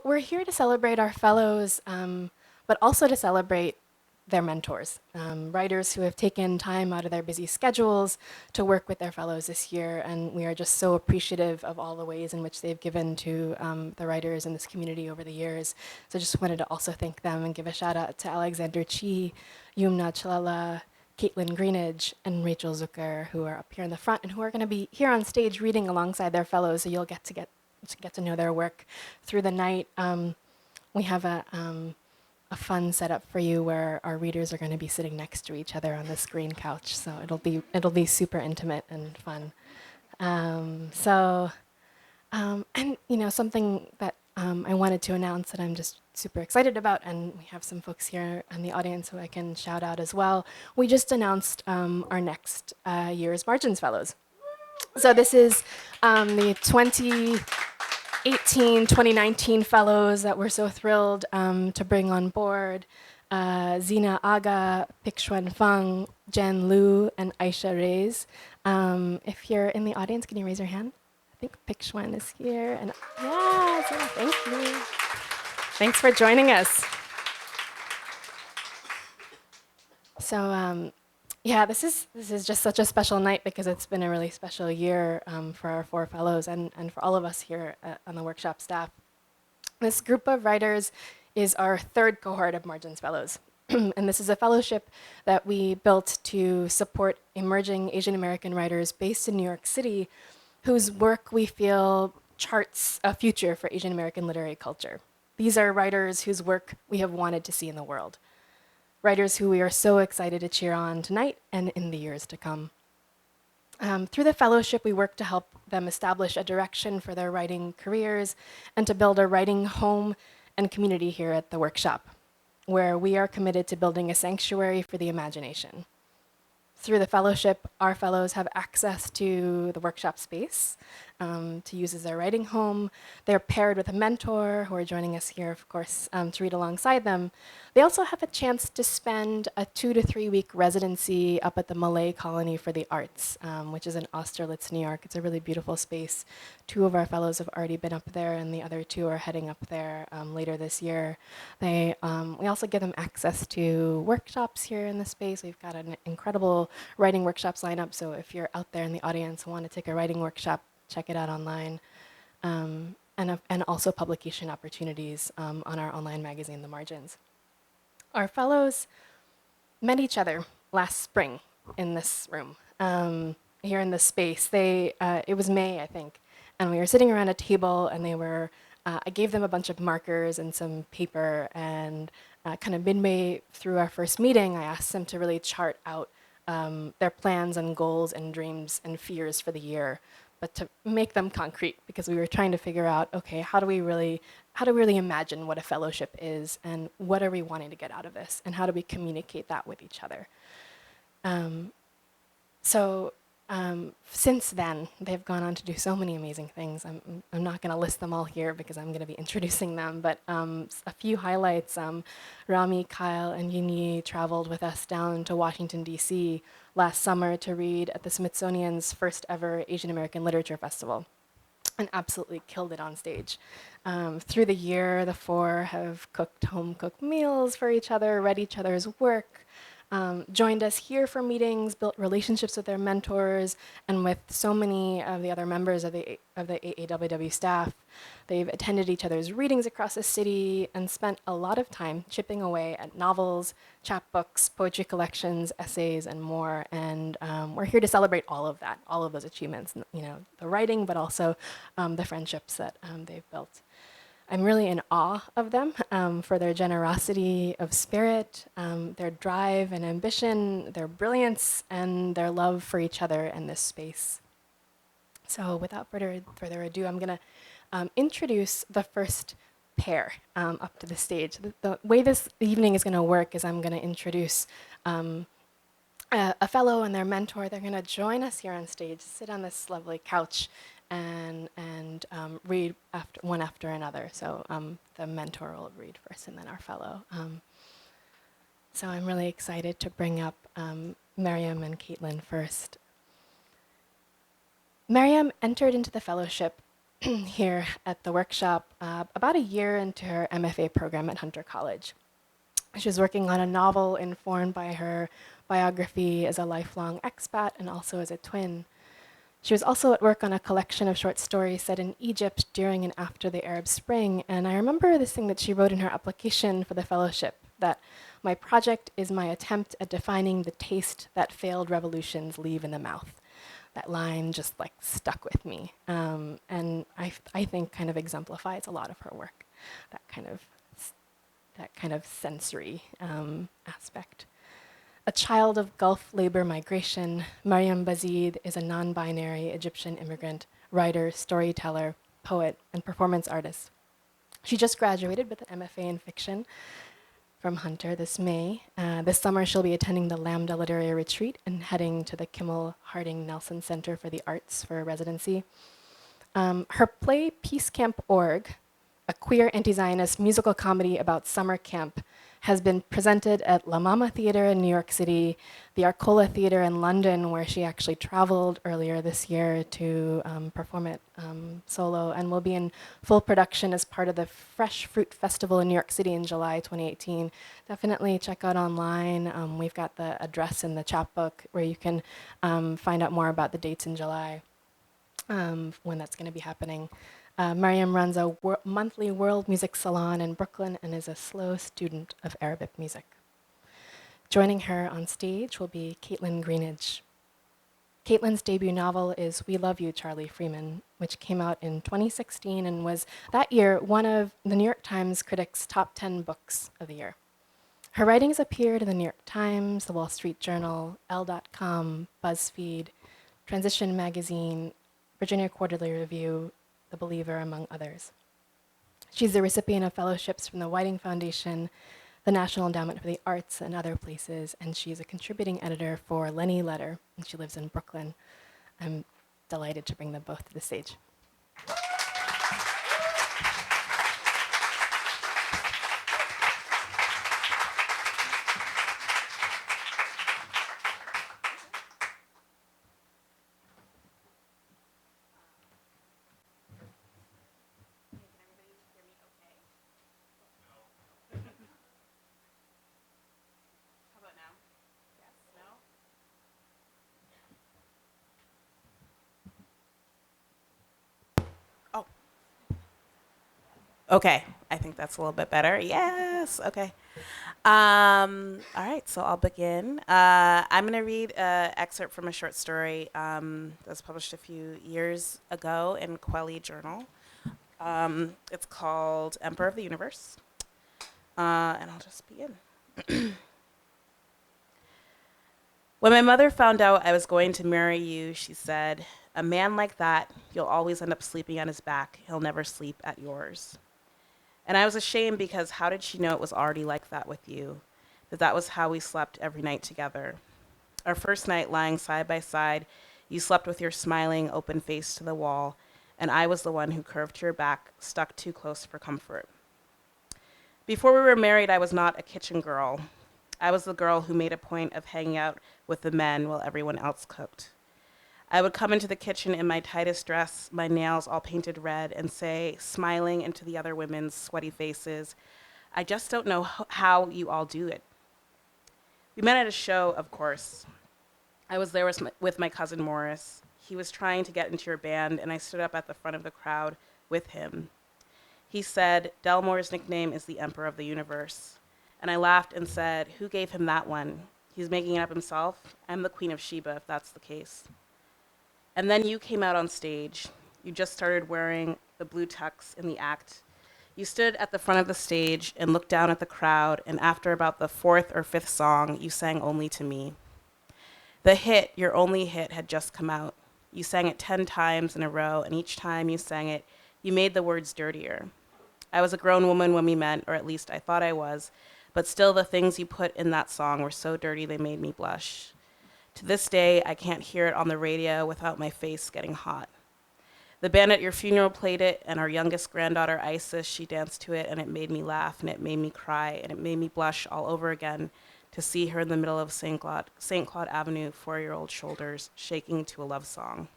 we're here to celebrate our fellows, but also to celebrate their mentors, writers who have taken time out of their busy schedules to work with their fellows this year. And we are just so appreciative of all the ways in which they've given to the writers in this community over the years. So just wanted to also thank them and give a shout out to Alexander Chee, Yumna Chalala, Kaitlyn Greenidge, and Rachel Zucker, who are up here in the front and who are going to be here on stage reading alongside their fellows. So you'll get to know their work through the night. We have a fun setup for you where our readers are going to be sitting next to each other on this green couch. So it'll be super intimate and fun. And something that I wanted to announce that I'm just super excited about, and we have some folks here in the audience who I can shout out as well. We just announced our next year's Margins Fellows. So this is the 2018-2019 fellows that we're so thrilled to bring on board. Zina Aga, Picchuan Feng, Jen Liu, and Aisha Reyes. If you're in the audience, can you raise your hand? I think Picchuan is here. And yeah, Zina, thank you. Thanks for joining us. So yeah, this is just such a special night because it's been a really special year for our 4 fellows and for all of us here on the workshop staff. This group of writers is our 3rd cohort of Margins Fellows. And this is a fellowship that we built to support emerging Asian American writers based in New York City whose work we feel charts a future for Asian American literary culture. These are writers whose work we have wanted to see in the world. Writers who we are so excited to cheer on tonight and in the years to come. Through the fellowship, we work to help them establish a direction for their writing careers and to build a writing home and community here at the workshop, where we are committed to building a sanctuary for the imagination. Through the fellowship, our fellows have access to the workshop space to use as their writing home. They're paired with a mentor who are joining us here, of course, to read alongside them. They also have a chance to spend a 2 to 3 week residency up at the Millay Colony for the Arts, which is in Austerlitz, New York. It's a really beautiful space. 2 of our fellows have already been up there, and the other 2 are heading up there later this year. We also give them access to workshops here in the space. We've got an incredible writing workshops lineup, so if you're out there in the audience and want to take a writing workshop, check it out online. And also publication opportunities on our online magazine, The Margins. Our fellows met each other last spring in this room, here in this space. It was May, I think, and we were sitting around a table, and I gave them a bunch of markers and some paper, and kind of midway through our first meeting, I asked them to really chart out their plans and goals and dreams and fears for the year, but to make them concrete, because we were trying to figure out, okay, how do we really imagine what a fellowship is, and what are we wanting to get out of this, and how do we communicate that with each other? Since then, they've gone on to do so many amazing things. I'm not going to list them all here because I'm going to be introducing them, but a few highlights. Rami, Kyle, and Yin Yi traveled with us down to Washington, D.C. last summer to read at the Smithsonian's first ever Asian American Literature Festival, and absolutely killed it on stage. Through the year, the 4 have cooked home-cooked meals for each other, read each other's work, joined us here for meetings, built relationships with their mentors, and with so many of the other members of the AAWW staff. They've attended each other's readings across the city and spent a lot of time chipping away at novels, chapbooks, poetry collections, essays, and more. And we're here to celebrate all of that, all of those achievements, the writing, but also the friendships that they've built. I'm really in awe of them for their generosity of spirit, their drive and ambition, their brilliance, and their love for each other and this space. So without further ado, I'm going to introduce the first pair up to the stage. The way this evening is going to work is I'm going to introduce a fellow and their mentor. They're going to join us here on stage, sit on this lovely couch, and read one after another. So the mentor will read first, and then our fellow. So I'm really excited to bring up Mariam and Kaitlyn first. Mariam entered into the fellowship here at the workshop about a year into her MFA program at Hunter College. She was working on a novel informed by her biography as a lifelong expat and also as a twin. She was also at work on a collection of short stories set in Egypt during and after the Arab Spring, and I remember this thing that she wrote in her application for the fellowship, that my project is my attempt at defining the taste that failed revolutions leave in the mouth. That line just like stuck with me, and I think kind of exemplifies a lot of her work, that kind of sensory aspect. A child of Gulf labor migration, Mariam Bazeed is a non-binary Egyptian immigrant, writer, storyteller, poet, and performance artist. She just graduated with an MFA in fiction from Hunter this May. This summer, she'll be attending the Lambda Literary Retreat and heading to the Kimmel Harding Nelson Center for the Arts for a residency. Her play Peace Camp Org, a queer anti-Zionist musical comedy about summer camp, has been presented at La Mama Theater in New York City, the Arcola Theater in London, where she actually traveled earlier this year to perform it solo, and will be in full production as part of the Fresh Fruit Festival in New York City in July 2018. Definitely check out online. We've got the address in the chapbook where you can find out more about the dates in July, when that's going to be happening. Mariam runs a monthly world music salon in Brooklyn and is a slow student of Arabic music. Joining her on stage will be Kaitlyn Greenidge. Kaitlyn's debut novel is We Love You, Charlie Freeman, which came out in 2016 and was that year one of the New York Times critics' top 10 books of the year. Her writings appeared in the New York Times, the Wall Street Journal, Elle.com, BuzzFeed, Transition Magazine, Virginia Quarterly Review, The Believer, among others. She's the recipient of fellowships from the Whiting Foundation, the National Endowment for the Arts, and other places, and she's a contributing editor for LENNY Letter, and she lives in Brooklyn. I'm delighted to bring them both to the stage. Okay, I think that's a little bit better. Yes, okay. All right, so I'll begin. I'm going to read an excerpt from a short story that was published a few years ago in Quelly Journal. It's called Emperor of the Universe, and I'll just begin. When my mother found out I was going to marry you, she said, "A man like that, you'll always end up sleeping on his back. He'll never sleep at yours." And I was ashamed because how did she know it was already like that with you? That was how we slept every night together. Our first night lying side by side, you slept with your smiling, open face to the wall, and I was the one who curved to your back, stuck too close for comfort. Before we were married, I was not a kitchen girl. I was the girl who made a point of hanging out with the men while everyone else cooked. I would come into the kitchen in my tightest dress, my nails all painted red, and say, smiling into the other women's sweaty faces, "I just don't know how you all do it." We met at a show, of course. I was there with my cousin Morris. He was trying to get into your band, and I stood up at the front of the crowd with him. He said, "Delmore's nickname is the Emperor of the Universe." And I laughed and said, "Who gave him that one? He's making it up himself. I'm the Queen of Sheba, if that's the case." And then you came out on stage. You just started wearing the blue tux in the act. You stood at the front of the stage and looked down at the crowd, and after about the fourth or fifth song, you sang Only to Me. The hit, your only hit, had just come out. You sang it 10 times in a row, and each time you sang it, you made the words dirtier. I was a grown woman when we met, or at least I thought I was, but still the things you put in that song were so dirty they made me blush. To this day, I can't hear it on the radio without my face getting hot. The band at your funeral played it, and our youngest granddaughter, Isis, she danced to it, and it made me laugh, and it made me cry, and it made me blush all over again to see her in the middle of St. Claude Avenue, 4-year-old shoulders, shaking to a love song.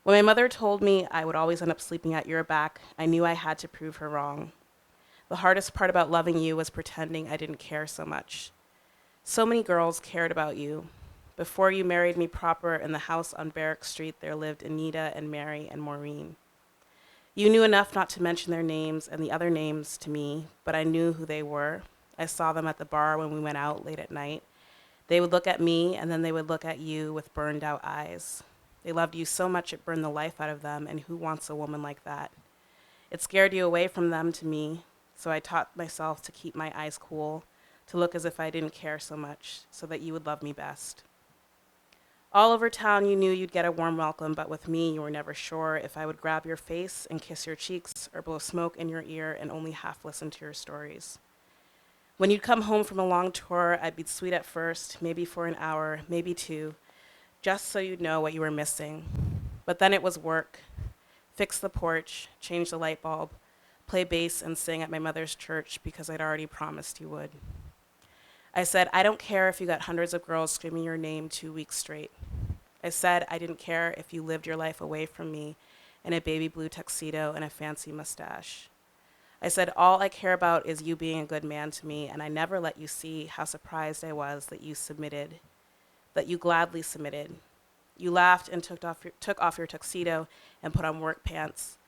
When my mother told me I would always end up sleeping at your back, I knew I had to prove her wrong. The hardest part about loving you was pretending I didn't care so much. So many girls cared about you. Before you married me proper, in the house on Barrack Street, there lived Anita and Mary and Maureen. You knew enough not to mention their names and the other names to me, but I knew who they were. I saw them at the bar when we went out late at night. They would look at me, and then they would look at you with burned out eyes. They loved you so much it burned the life out of them, and who wants a woman like that? It scared you away from them to me, so I taught myself to keep my eyes cool, to look as if I didn't care so much, so that you would love me best. All over town, you knew you'd get a warm welcome, but with me, you were never sure if I would grab your face and kiss your cheeks or blow smoke in your ear and only half listen to your stories. When you'd come home from a long tour, I'd be sweet at first, maybe for an hour, maybe two, just so you'd know what you were missing. But then it was work. Fix the porch, change the light bulb, play bass and sing at my mother's church because I'd already promised you would. I said, I don't care if you got hundreds of girls screaming your name 2 weeks straight. I said I didn't care if you lived your life away from me in a baby blue tuxedo and a fancy mustache. I said, all I care about is you being a good man to me, and I never let you see how surprised I was that you submitted, that you gladly submitted. You laughed and took off your tuxedo and put on work pants.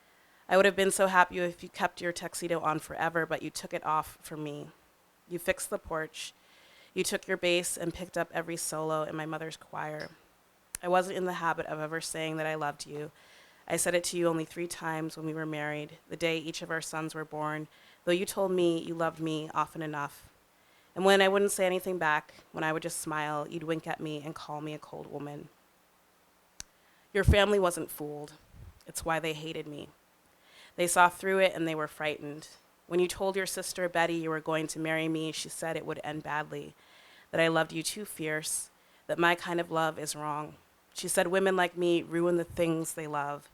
I would have been so happy if you kept your tuxedo on forever, but you took it off for me. You fixed the porch. You took your bass and picked up every solo in my mother's choir. I wasn't in the habit of ever saying that I loved you. I said it to you only 3 times when we were married, the day each of our sons were born, though you told me you loved me often enough. And when I wouldn't say anything back, when I would just smile, you'd wink at me and call me a cold woman. Your family wasn't fooled. It's why they hated me. They saw through it and they were frightened. When you told your sister Betty you were going to marry me, she said it would end badly, that I loved you too fierce, that my kind of love is wrong. She said women like me ruin the things they love.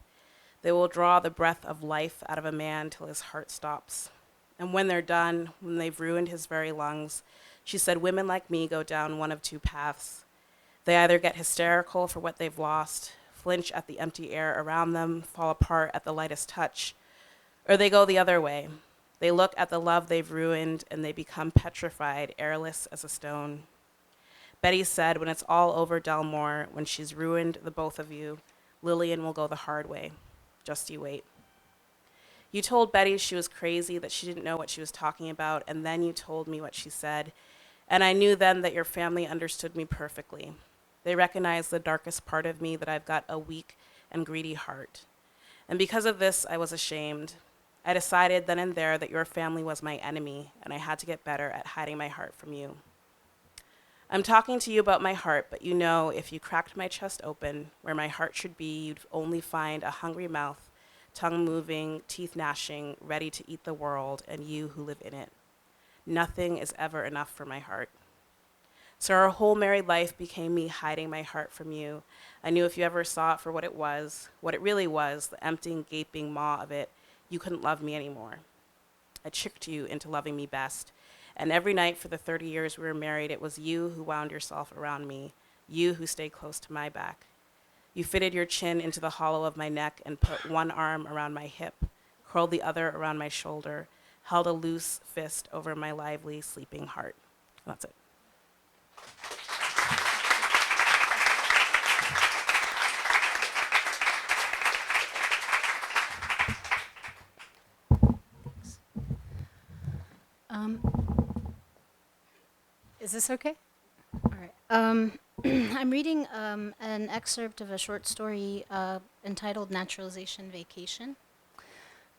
They will draw the breath of life out of a man till his heart stops. And when they're done, when they've ruined his very lungs, she said women like me go down one of 2 paths. They either get hysterical for what they've lost, flinch at the empty air around them, fall apart at the lightest touch, or they go the other way. They look at the love they've ruined and they become petrified, airless as a stone. Betty said when it's all over Delmore, when she's ruined the both of you, Lillian will go the hard way. Just you wait. You told Betty she was crazy, that she didn't know what she was talking about, and then you told me what she said. And I knew then that your family understood me perfectly. They recognized the darkest part of me, that I've got a weak and greedy heart. And because of this, I was ashamed. I decided then and there that your family was my enemy, and I had to get better at hiding my heart from you. I'm talking to you about my heart, but you know, if you cracked my chest open, where my heart should be, you'd only find a hungry mouth, tongue moving, teeth gnashing, ready to eat the world, and you who live in it. Nothing is ever enough for my heart. So our whole married life became me hiding my heart from you. I knew if you ever saw it for what it really was, the emptying, gaping maw of it, you couldn't love me anymore. I tricked you into loving me best. And every night for the 30 years we were married, it was you who wound yourself around me, you who stayed close to my back. You fitted your chin into the hollow of my neck and put one arm around my hip, curled the other around my shoulder, held a loose fist over my lively, sleeping heart. That's it. Is this okay? All right. I'm reading an excerpt of a short story entitled Naturalization Vacation.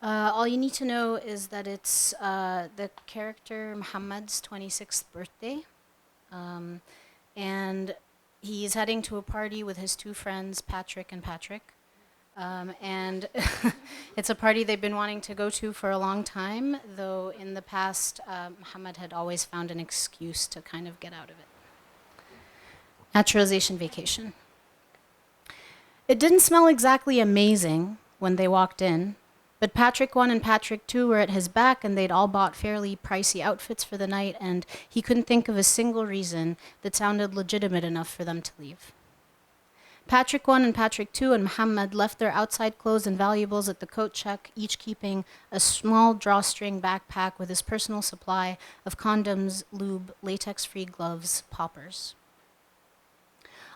All you need to know is that it's the character Muhammad's 26th birthday. And he's heading to a party with his 2 friends, Patrick and Patrick. And it's a party they've been wanting to go to for a long time, though in the past, Muhammad had always found an excuse to kind of get out of it. Naturalization vacation. It didn't smell exactly amazing when they walked in, but Patrick 1 and Patrick 2 were at his back, and they'd all bought fairly pricey outfits for the night, and he couldn't think of a single reason that sounded legitimate enough for them to leave. Patrick 1 and Patrick 2 and Muhammad left their outside clothes and valuables at the coat check, each keeping a small drawstring backpack with his personal supply of condoms, lube, latex-free gloves, poppers.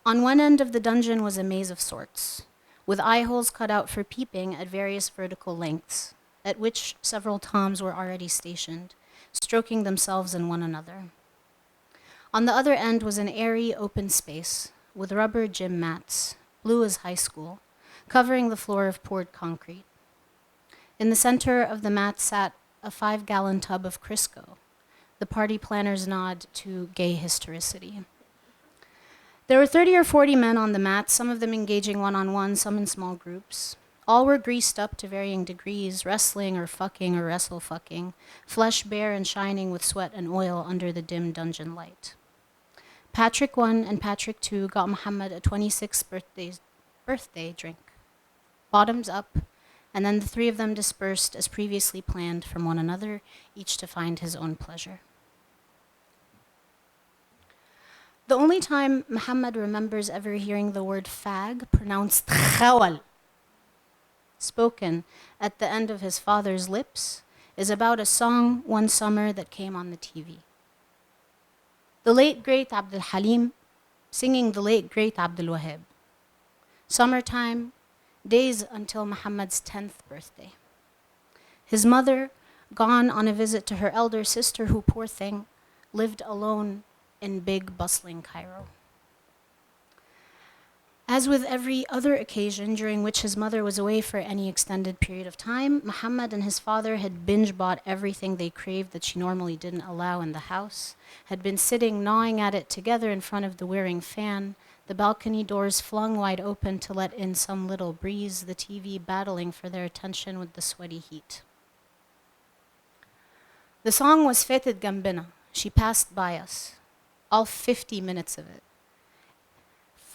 On one end of the dungeon was a maze of sorts, with eye holes cut out for peeping at various vertical lengths, at which several toms were already stationed, stroking themselves and one another. On the other end was an airy, open space with rubber gym mats, blue as high school, covering the floor of poured concrete. In the center of the mat sat a 5-gallon tub of Crisco, the party planner's nod to gay historicity. There were 30 or 40 men on the mat, some of them engaging one-on-one, some in small groups. All were greased up to varying degrees, wrestling or fucking or wrestle-fucking, flesh bare and shining with sweat and oil under the dim dungeon light. Patrick 1 and Patrick 2 got Muhammad a 26th birthday drink, bottoms up, and then the three of them dispersed as previously planned from one another, each to find his own pleasure. The only time Muhammad remembers ever hearing the word fag pronounced khawal, spoken at the end of his father's lips, is about a song one summer that came on the TV. The late great Abdul Halim singing the late great Abdul Wahab. Summertime, days until Muhammad's 10th birthday. His mother, gone on a visit to her elder sister who, poor thing, lived alone in big, bustling Cairo. As with every other occasion during which his mother was away for any extended period of time, Muhammad and his father had binge-bought everything they craved that she normally didn't allow in the house, had been sitting gnawing at it together in front of the whirring fan, the balcony doors flung wide open to let in some little breeze, the TV battling for their attention with the sweaty heat. The song was Fated Gambina. She passed by us, all 50 minutes of it.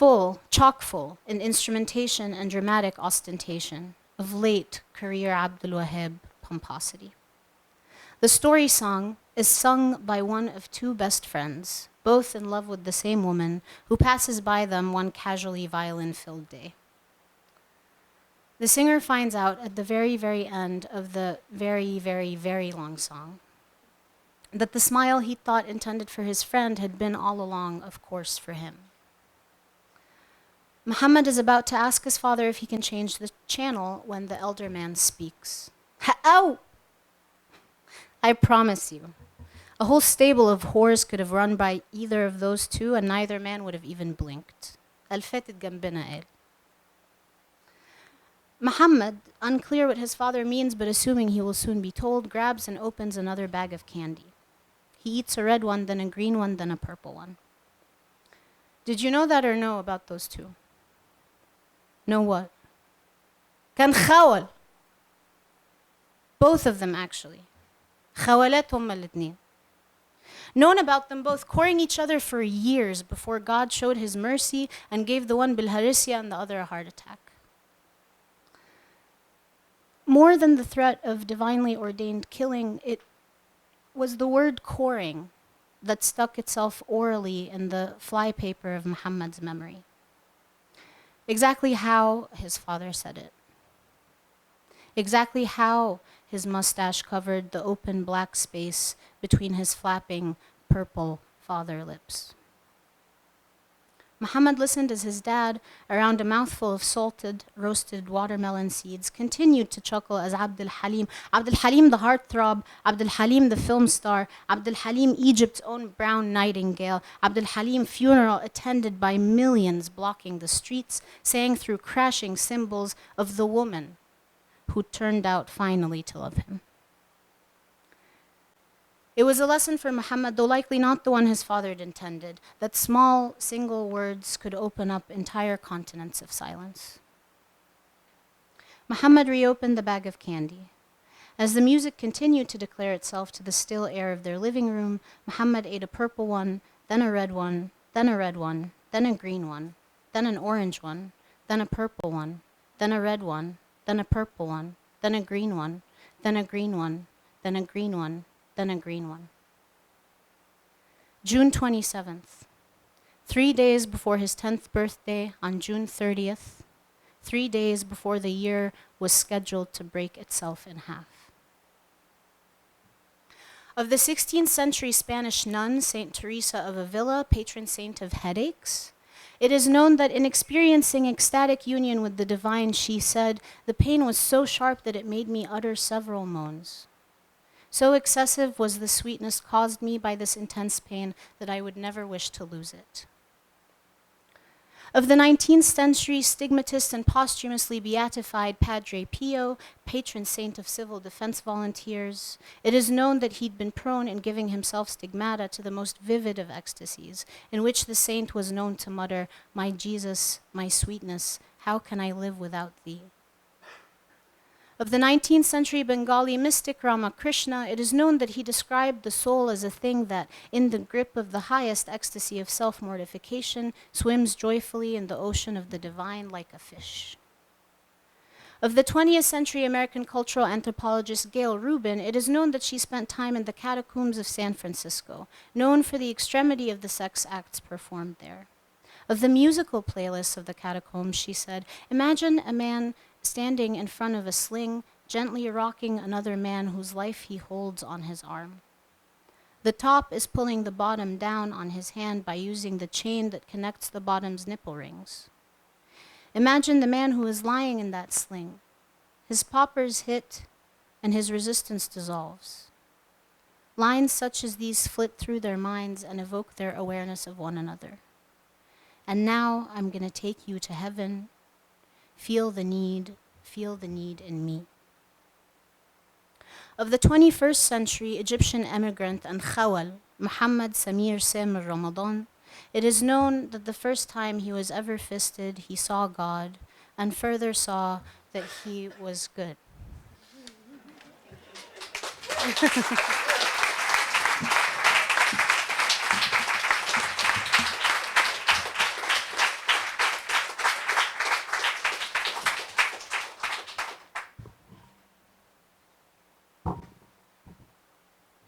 Full, chock full, in instrumentation and dramatic ostentation of late career Abdul Wahab pomposity. The story song is sung by one of two best friends, both in love with the same woman, who passes by them one casually violin-filled day. The singer finds out at the very, very end of the very, very, very long song that the smile he thought intended for his friend had been all along, of course, for him. Muhammad is about to ask his father if he can change the channel when the elder man speaks. Ow! I promise you, a whole stable of whores could have run by either of those two and neither man would have even blinked. Al-Fatid Gambina el. Muhammad, unclear what his father means but assuming he will soon be told, grabs and opens another bag of candy. He eats a red one, then a green one, then a purple one. Did you know that or no about those two? Know what? Kan khawal. Both of them, actually. Khawalat hum al-ithneen. Known about them both courting each other for years before God showed his mercy and gave the one bilharisya and the other a heart attack. More than the threat of divinely ordained killing, it was the word courting that stuck itself orally in the flypaper of Muhammad's memory. Exactly how his father said it. Exactly how his mustache covered the open black space between his flapping purple father lips. Muhammad listened as his dad, around a mouthful of salted, roasted watermelon seeds, continued to chuckle as Abdul Halim the heartthrob, Abdul Halim the film star, Abdul Halim Egypt's own brown nightingale, Abdul Halim funeral attended by millions blocking the streets, sang through crashing cymbals of the woman who turned out finally to love him. It was a lesson for Muhammad, though likely not the one his father had intended, that small, single words could open up entire continents of silence. Muhammad reopened the bag of candy. As the music continued to declare itself to the still air of their living room, Muhammad ate a purple one, then a red one, then a red one, then a green one, then an orange one, then a purple one, then a red one, then a purple one, then a green one, then a green one, then a green one, then a green one. June 27th, 3 days before his 10th birthday on June 30th, 3 days before the year was scheduled to break itself in half. Of the 16th century Spanish nun, Saint Teresa of Avila, patron saint of headaches, it is known that in experiencing ecstatic union with the divine, she said, "The pain was so sharp that it made me utter several moans. So excessive was the sweetness caused me by this intense pain that I would never wish to lose it." Of the 19th century stigmatist and posthumously beatified Padre Pio, patron saint of civil defense volunteers, it is known that he'd been prone in giving himself stigmata to the most vivid of ecstasies, in which the saint was known to mutter, "My Jesus, my sweetness, how can I live without thee?" Of the 19th century Bengali mystic Ramakrishna, it is known that he described the soul as a thing that, in the grip of the highest ecstasy of self-mortification, swims joyfully in the ocean of the divine like a fish. Of the 20th century American cultural anthropologist Gail Rubin, it is known that she spent time in the catacombs of San Francisco, known for the extremity of the sex acts performed there. Of the musical playlists of the catacombs, she said, "Imagine a man standing in front of a sling, gently rocking another man whose life he holds on his arm. The top is pulling the bottom down on his hand by using the chain that connects the bottom's nipple rings. Imagine the man who is lying in that sling. His poppers hit and his resistance dissolves." Lines such as these flit through their minds and evoke their awareness of one another. "And now I'm going to take you to heaven. Feel the need in me." Of the 21st century Egyptian emigrant and khawal, Muhammad Samir Semir Ramadan, it is known that the first time he was ever fisted, he saw God, and further saw that he was good.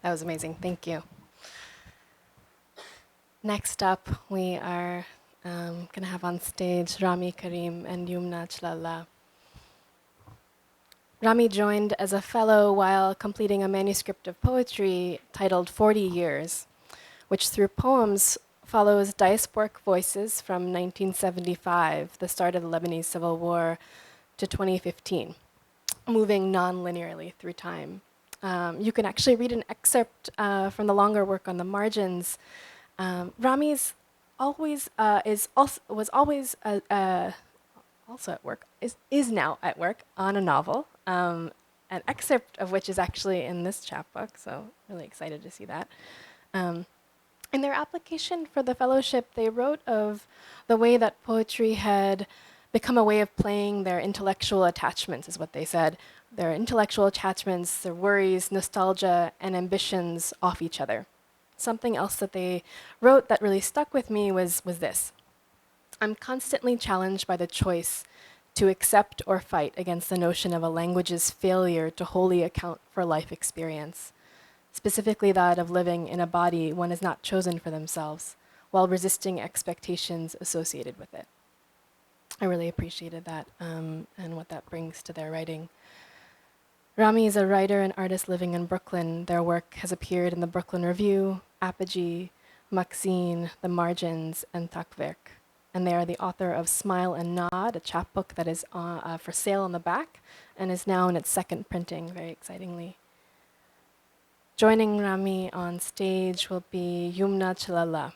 That was amazing. Thank you. Next up, we are going to have on stage Rami Karim and Yumna Chalala. Rami joined as a fellow while completing a manuscript of poetry titled 40 Years, which through poems follows diasporic voices from 1975, the start of the Lebanese Civil War, to 2015, moving non-linearly through time. You can actually read an excerpt from the longer work on the margins. Rami's always was always also at work, is now at work on a novel, an excerpt of which is actually in this chapbook, so really excited to see that. In their application for the fellowship, they wrote of the way that poetry had become a way of playing their intellectual attachments, is what they said. Their intellectual attachments, their worries, nostalgia, and ambitions off each other. Something else that they wrote that really stuck with me was this. "I'm constantly challenged by the choice to accept or fight against the notion of a language's failure to wholly account for life experience, specifically that of living in a body one has not chosen for themselves, while resisting expectations associated with it." I really appreciated that and what that brings to their writing. Rami is a writer and artist living in Brooklyn. Their work has appeared in the Brooklyn Review, Apogee, Maxine, The Margins, and Takwerk. And they are the author of Smile and Nod, a chapbook that is for sale in the back and is now in its second printing, very excitingly. Joining Rami on stage will be Yumna Chalala.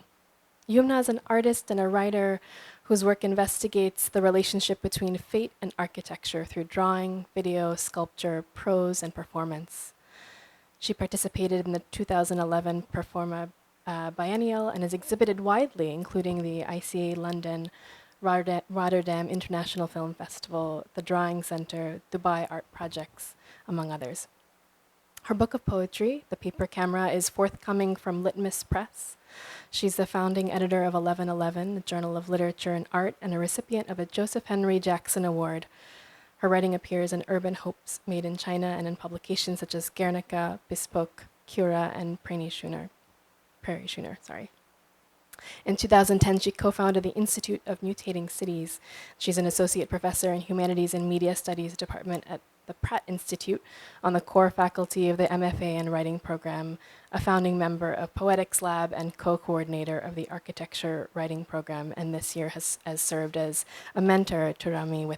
Yumna is an artist and a writer whose work investigates the relationship between fate and architecture through drawing, video, sculpture, prose, and performance. She participated in the 2011 Performa Biennial and is exhibited widely, including the ICA London, Rotterdam International Film Festival, the Drawing Center, Dubai Art Projects, among others. Her book of poetry, The Paper Camera, is forthcoming from Litmus Press. She's the founding editor of 1111, a journal of literature and art, and a recipient of a Joseph Henry Jackson Award. Her writing appears in Urban Hopes Made in China and in publications such as Guernica, Bespoke, Cura, and Prairie Schooner. In 2010, she co-founded the Institute of Mutating Cities. She's an associate professor in Humanities and Media Studies department at the Pratt Institute on the core faculty of the MFA in Writing program, a founding member of Poetics Lab and co-coordinator of the Architecture Writing program, and this year has served as a mentor to Rami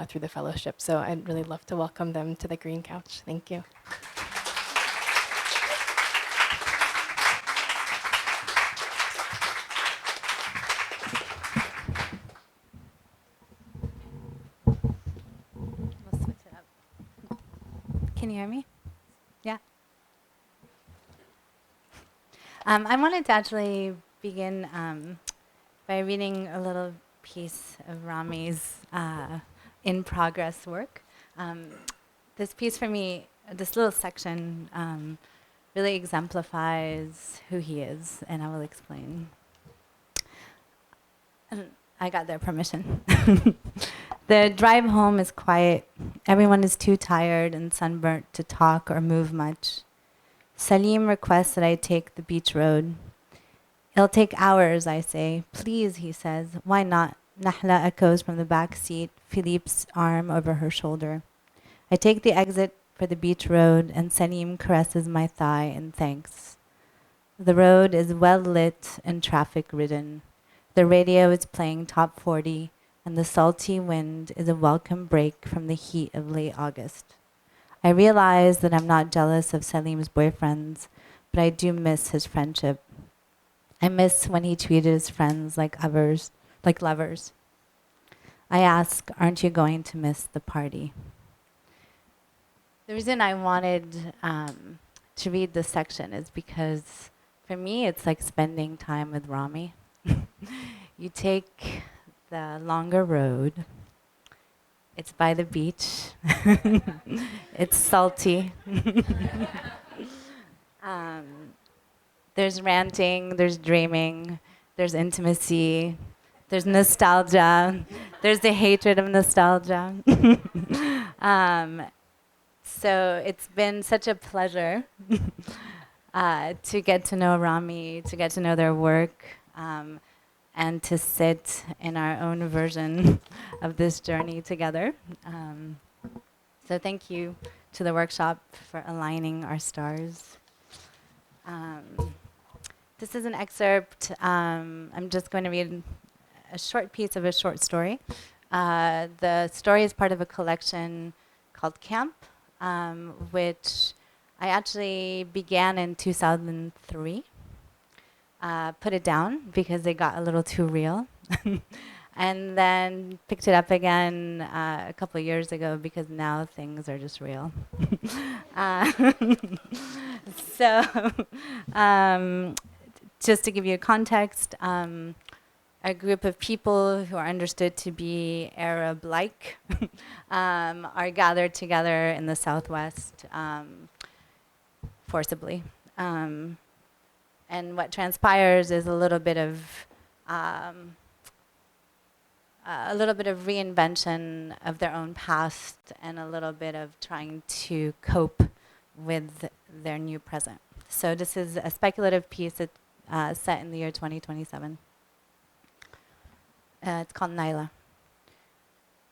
through the fellowship. So I'd really love to welcome them to the Green Couch. Thank you. We'll switch it up. Can you hear me? Yeah. I wanted to actually begin by reading a little piece of Rami's in-progress work. This piece for me, this little section, really exemplifies who he is, and I will explain. I got their permission. The drive home is quiet. Everyone is too tired and sunburnt to talk or move much. Salim requests that I take the beach road. It'll take hours, I say. Please, he says. Why not? Nahla echoes from the back seat, Philippe's arm over her shoulder. I take the exit for the beach road, and Salim caresses my thigh in thanks. The road is well lit and traffic-ridden. The radio is playing top 40, and the salty wind is a welcome break from the heat of late August. I realize that I'm not jealous of Salim's boyfriends, but I do miss his friendship. I miss when he treated his friends like lovers. I ask, aren't you going to miss the party? The reason I wanted to read this section is because for me, it's like spending time with Rami. You take the longer road. It's by the beach. It's salty. There's ranting, there's dreaming, there's intimacy, there's nostalgia, there's the hatred of nostalgia. So it's been such a pleasure to get to know Rami, to get to know their work, and to sit in our own version of this journey together. So thank you to the workshop for aligning our stars. This is an excerpt. I'm just going to read a short piece of a short story. The story is part of a collection called Camp, which I actually began in 2003. Put it down because it got a little too real. And then picked it up again a couple of years ago because now things are just real. So just to give you a context, a group of people who are understood to be Arab-like are gathered together in the Southwest forcibly. And what transpires is a little bit of reinvention of their own past and a little bit of trying to cope with their new present. So this is a speculative piece that's set in the year 2027. It's called Naila.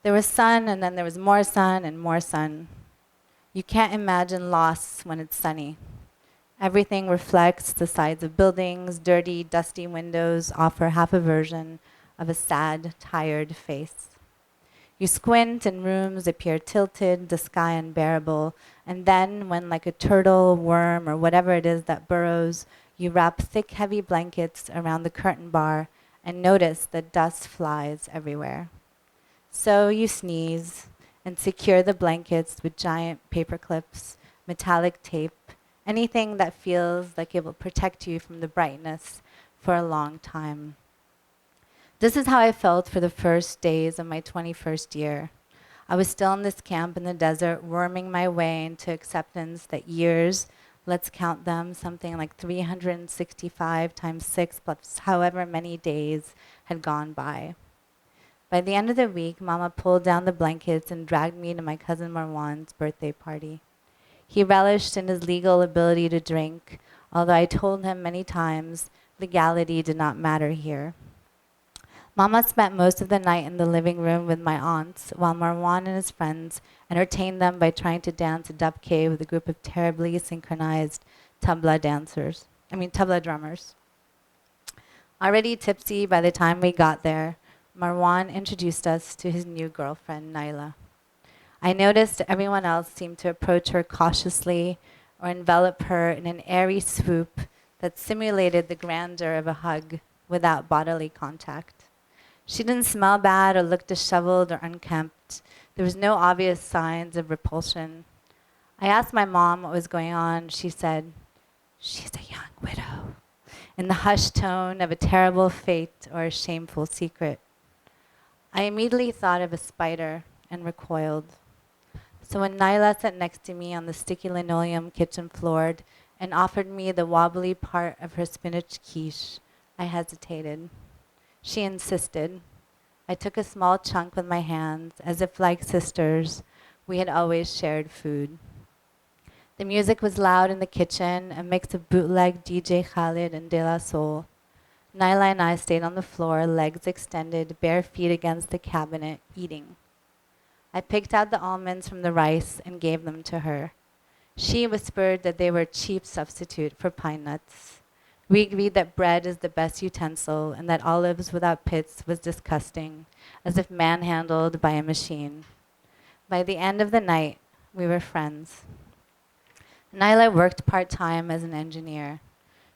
There was sun, and then there was more sun and more sun. You can't imagine loss when it's sunny. Everything reflects the sides of buildings, dirty, dusty windows offer half a version of a sad, tired face. You squint and rooms appear tilted, the sky unbearable, and then when like a turtle, worm, or whatever it is that burrows, you wrap thick, heavy blankets around the curtain bar and notice that dust flies everywhere. So you sneeze and secure the blankets with giant paper clips, metallic tape, anything that feels like it will protect you from the brightness for a long time. This is how I felt for the first days of my 21st year. I was still in this camp in the desert, worming my way into acceptance that years, let's count them, something like 365 times 6 plus however many days had gone by. By the end of the week, Mama pulled down the blankets and dragged me to my cousin Marwan's birthday party. He relished in his legal ability to drink, although I told him many times Legality did not matter here. Mama spent most of the night in the living room with my aunts, while Marwan and his friends entertained them by trying to dance a dabke with a group of terribly synchronized tabla drummers. Already tipsy by the time we got there, Marwan introduced us to his new girlfriend, Naila. I noticed everyone else seemed to approach her cautiously or envelop her in an airy swoop that simulated the grandeur of a hug without bodily contact. She didn't smell bad or look disheveled or unkempt. There was no obvious signs of repulsion. I asked my mom what was going on. She said, "She's a young widow," in the hushed tone of a terrible fate or a shameful secret. I immediately thought of a spider and recoiled. So when Naila sat next to me on the sticky linoleum kitchen floor and offered me the wobbly part of her spinach quiche, I hesitated. She insisted. I took a small chunk with my hands, as if like sisters, we had always shared food. The music was loud in the kitchen, a mix of bootleg DJ Khaled and De La Soul. Naila and I stayed on the floor, legs extended, bare feet against the cabinet, eating. I picked out the almonds from the rice and gave them to her. She whispered that they were a cheap substitute for pine nuts. We agreed that bread is the best utensil and that olives without pits was disgusting, as if manhandled by a machine. By the end of the night, we were friends. Naila worked part-time as an engineer.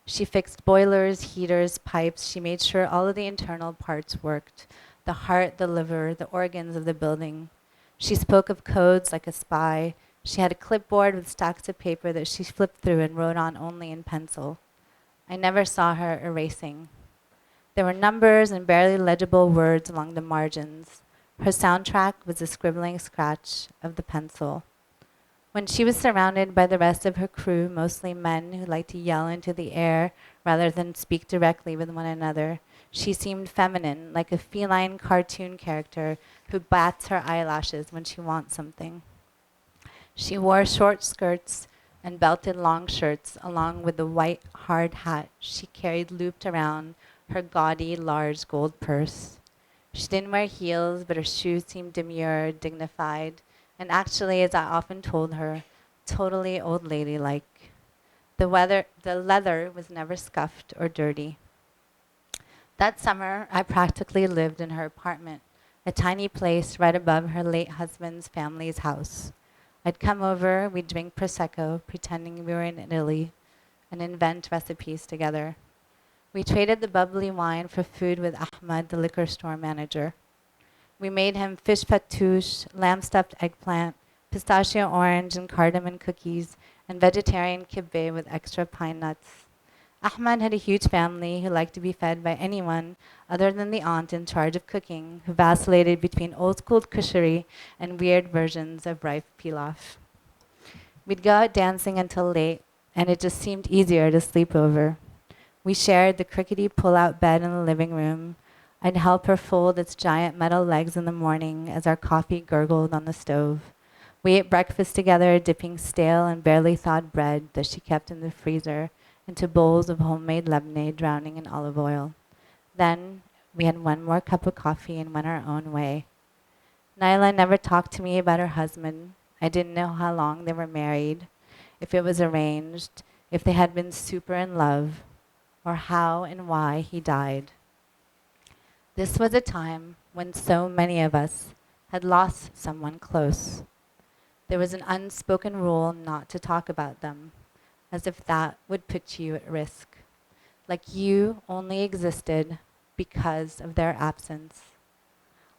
She fixed boilers, heaters, pipes. She made sure all of the internal parts worked, the heart, the liver, the organs of the building. She spoke of codes like a spy. She had a clipboard with stacks of paper that she flipped through and wrote on only in pencil. I never saw her erasing. There were numbers and barely legible words along the margins. Her soundtrack was a scribbling scratch of the pencil. When she was surrounded by the rest of her crew, mostly men who liked to yell into the air rather than speak directly with one another, she seemed feminine, like a feline cartoon character who bats her eyelashes when she wants something. She wore short skirts and belted long shirts, along with the white hard hat she carried looped around her gaudy, large gold purse. She didn't wear heels, but her shoes seemed demure, dignified, and actually, as I often told her, totally old lady-like. The leather was never scuffed or dirty. That summer, I practically lived in her apartment, a tiny place right above her late husband's family's house. I'd come over, we'd drink Prosecco, pretending we were in Italy, and invent recipes together. We traded the bubbly wine for food with Ahmad, the liquor store manager. We made him fish fattoush, lamb-stuffed eggplant, pistachio orange and cardamom cookies, and vegetarian kibbeh with extra pine nuts. Ahmad had a huge family who liked to be fed by anyone other than the aunt in charge of cooking, who vacillated between old-school kushari and weird versions of rice pilaf. We'd go out dancing until late, and it just seemed easier to sleep over. We shared the crickety pull-out bed in the living room. I'd help her fold its giant metal legs in the morning as our coffee gurgled on the stove. We ate breakfast together, dipping stale and barely thawed bread that she kept in the freezer into bowls of homemade lemonade drowning in olive oil. Then we had one more cup of coffee and went our own way. Naila never talked to me about her husband. I didn't know how long they were married, if it was arranged, if they had been super in love, or how and why he died. This was a time when so many of us had lost someone close. There was an unspoken rule not to talk about them, as if that would put you at risk, like you only existed because of their absence.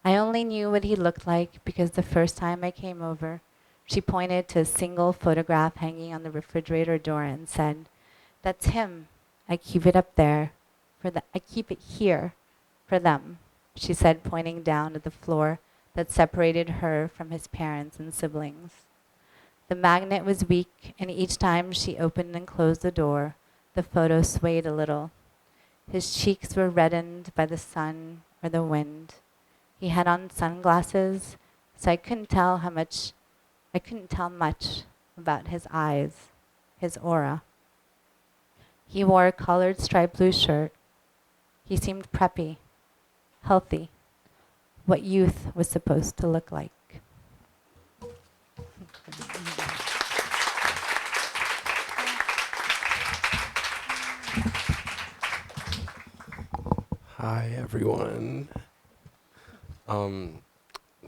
I only knew what he looked like because the first time I came over, she pointed to a single photograph hanging on the refrigerator door and said, "That's him. I keep it up there. I keep it here for them," she said, pointing down at the floor that separated her from his parents and siblings. The magnet was weak, and each time she opened and closed the door, the photo swayed a little. His cheeks were reddened by the sun or the wind. He had on sunglasses, so I couldn't tell much about his eyes, his aura. He wore a collared striped blue shirt. He seemed preppy, healthy, what youth was supposed to look like. Hi, everyone.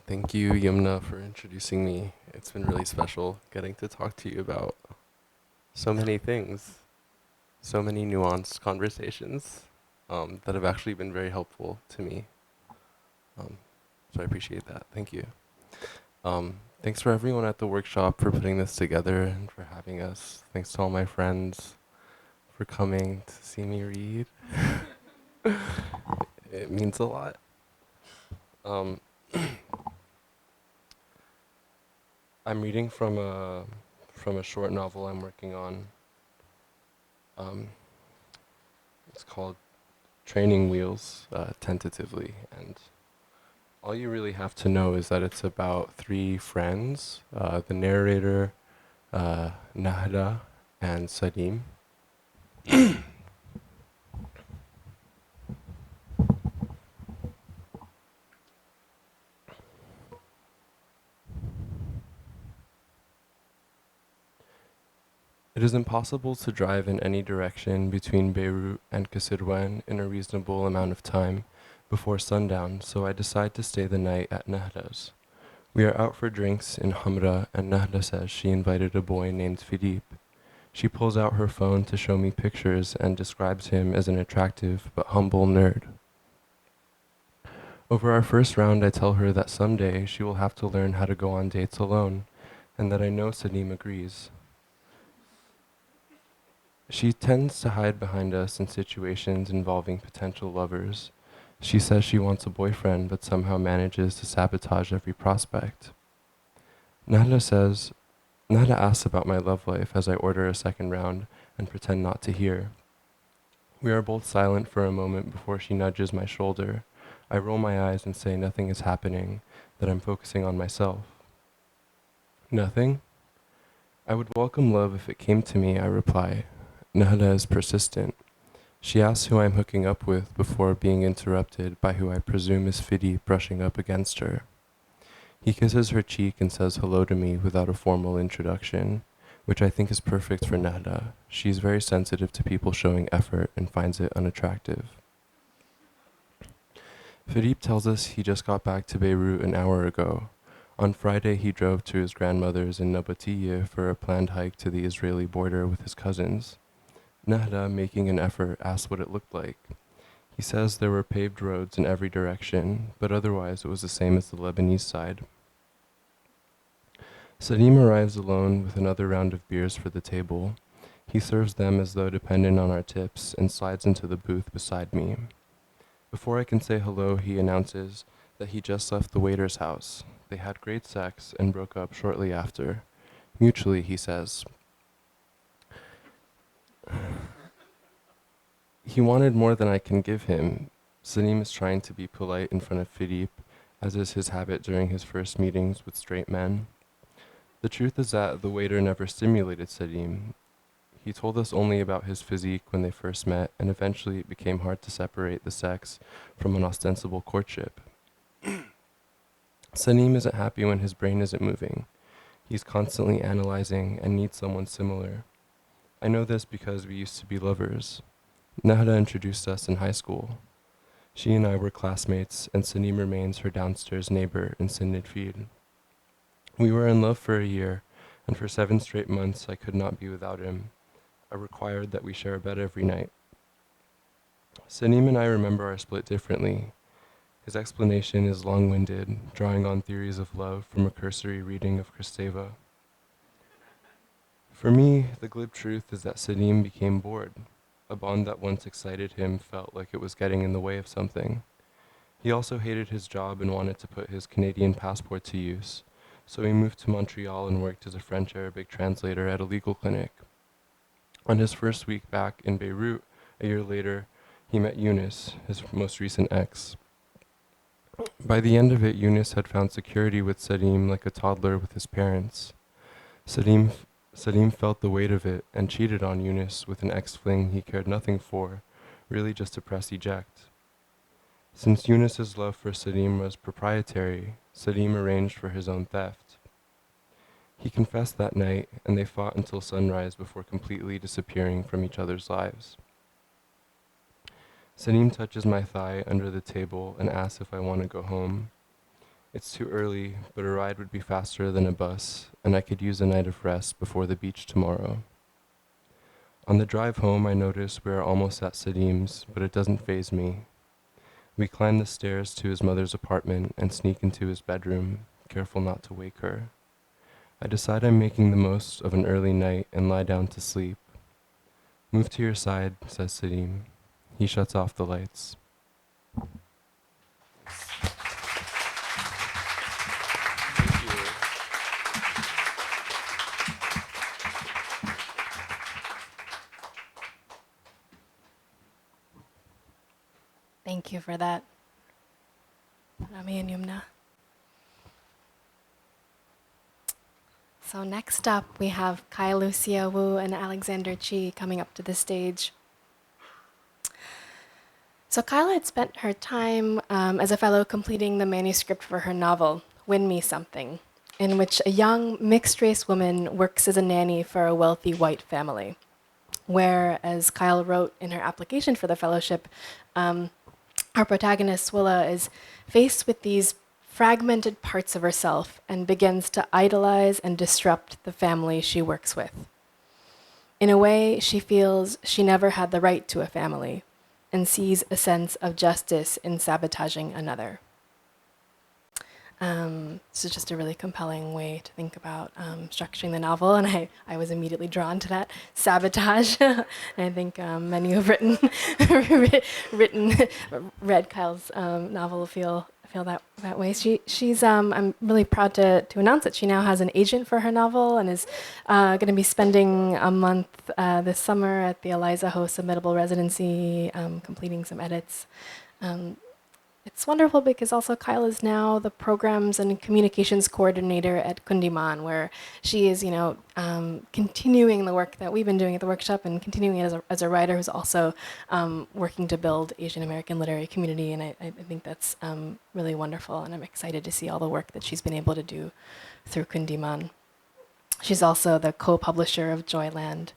Thank you, Yumna, for introducing me. It's been really special getting to talk to you about so many things, so many nuanced conversations that have actually been very helpful to me. So I appreciate that. Thank you. Thanks for everyone at the workshop for putting this together and for having us. Thanks to all my friends for coming to see me read. It means a lot. I'm reading from a short novel I'm working on. It's called Training Wheels, tentatively, and all you really have to know is that it's about three friends, the narrator, Nahda, and Sadim. It is impossible to drive in any direction between Beirut and Kasirwan in a reasonable amount of time before sundown, so I decide to stay the night at Nahda's. We are out for drinks in Hamra, and Nahda says she invited a boy named Philippe. She pulls out her phone to show me pictures and describes him as an attractive but humble nerd. Over our first round, I tell her that someday she will have to learn how to go on dates alone, and that I know Sadim agrees. She tends to hide behind us in situations involving potential lovers. She says she wants a boyfriend, but somehow manages to sabotage every prospect. Nahda asks about my love life as I order a second round and pretend not to hear. We are both silent for a moment before she nudges my shoulder. I roll my eyes and say nothing is happening, that I'm focusing on myself. Nothing? I would welcome love if it came to me, I reply. Nahda is persistent. She asks who I'm hooking up with before being interrupted by who I presume is Fidi brushing up against her. He kisses her cheek and says hello to me without a formal introduction, which I think is perfect for Nahda. She's very sensitive to people showing effort and finds it unattractive. Philippe tells us he just got back to Beirut an hour ago. On Friday, he drove to his grandmother's in Nabatieh for a planned hike to the Israeli border with his cousins. Nahda, making an effort, asked what it looked like. He says there were paved roads in every direction, but otherwise it was the same as the Lebanese side. Sadim arrives alone with another round of beers for the table. He serves them as though dependent on our tips and slides into the booth beside me. Before I can say hello, he announces that he just left the waiter's house. They had great sex and broke up shortly after. Mutually, he says. He wanted more than I can give him. Sadim is trying to be polite in front of Philippe, as is his habit during his first meetings with straight men. The truth is that the waiter never stimulated Sadim. He told us only about his physique when they first met, and eventually it became hard to separate the sex from an ostensible courtship. Sadim isn't happy when his brain isn't moving. He's constantly analyzing and needs someone similar. I know this because we used to be lovers. Nahda introduced us in high school. She and I were classmates, and Sadim remains her downstairs neighbor in Sindidfield. We were in love for a year, and for 7 straight months I could not be without him. I required that we share a bed every night. Sadim and I remember our split differently. His explanation is long-winded, drawing on theories of love from a cursory reading of Kristeva. For me, the glib truth is that Sadim became bored. A bond that once excited him felt like it was getting in the way of something. He also hated his job and wanted to put his Canadian passport to use, so he moved to Montreal and worked as a French-Arabic translator at a legal clinic. On his first week back in Beirut, a year later, he met Eunice, his most recent ex. By the end of it, Eunice had found security with Sadim like a toddler with his parents. Sadim Salim felt the weight of it and cheated on Eunice with an ex-fling he cared nothing for, really just to press eject. Since Eunice's love for Salim was proprietary, Salim arranged for his own theft. He confessed that night, and they fought until sunrise before completely disappearing from each other's lives. Salim touches my thigh under the table and asks if I want to go home. It's too early, but a ride would be faster than a bus, and I could use a night of rest before the beach tomorrow. On the drive home, I notice we are almost at Salim's, but it doesn't faze me. We climb the stairs to his mother's apartment and sneak into his bedroom, careful not to wake her. I decide I'm making the most of an early night and lie down to sleep. Move to your side, says Salim. He shuts off the lights. Thank you for that, Rami and Yumna. So next up, we have Lucia Wu and Alexander Chee coming up to the stage. So Kyla had spent her time as a fellow completing the manuscript for her novel, Win Me Something, in which a young mixed-race woman works as a nanny for a wealthy white family, where, as Kyle wrote in her application for the fellowship, our protagonist, Willa, is faced with these fragmented parts of herself and begins to idolize and disrupt the family she works with. In a way, she feels she never had the right to a family and sees a sense of justice in sabotaging another. This is just a really compelling way to think about structuring the novel, and I was immediately drawn to that sabotage. And I think many who've read Kyle's novel feel that way. She's I'm really proud to announce that she now has an agent for her novel and is going to be spending a month this summer at the Eliza Ho Submittable Residency, completing some edits. It's wonderful because also Kyle is now the programs and communications coordinator at Kundiman, where she is, continuing the work that we've been doing at the workshop and continuing it as a writer who's also working to build Asian American literary community. And I think that's really wonderful. And I'm excited to see all the work that she's been able to do through Kundiman. She's also the co-publisher of Joyland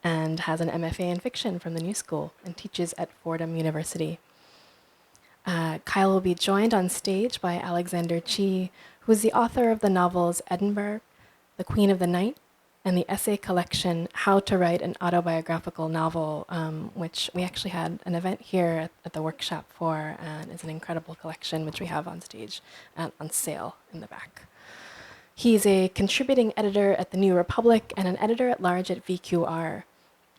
and has an MFA in fiction from the New School and teaches at Fordham University. Kyle will be joined on stage by Alexander Chee, who is the author of the novels Edinburgh, The Queen of the Night, and the essay collection How to Write an Autobiographical Novel, which we actually had an event here at the workshop for, and it's an incredible collection which we have on stage and on sale in the back. He's a contributing editor at the New Republic and an editor-at-large at VQR.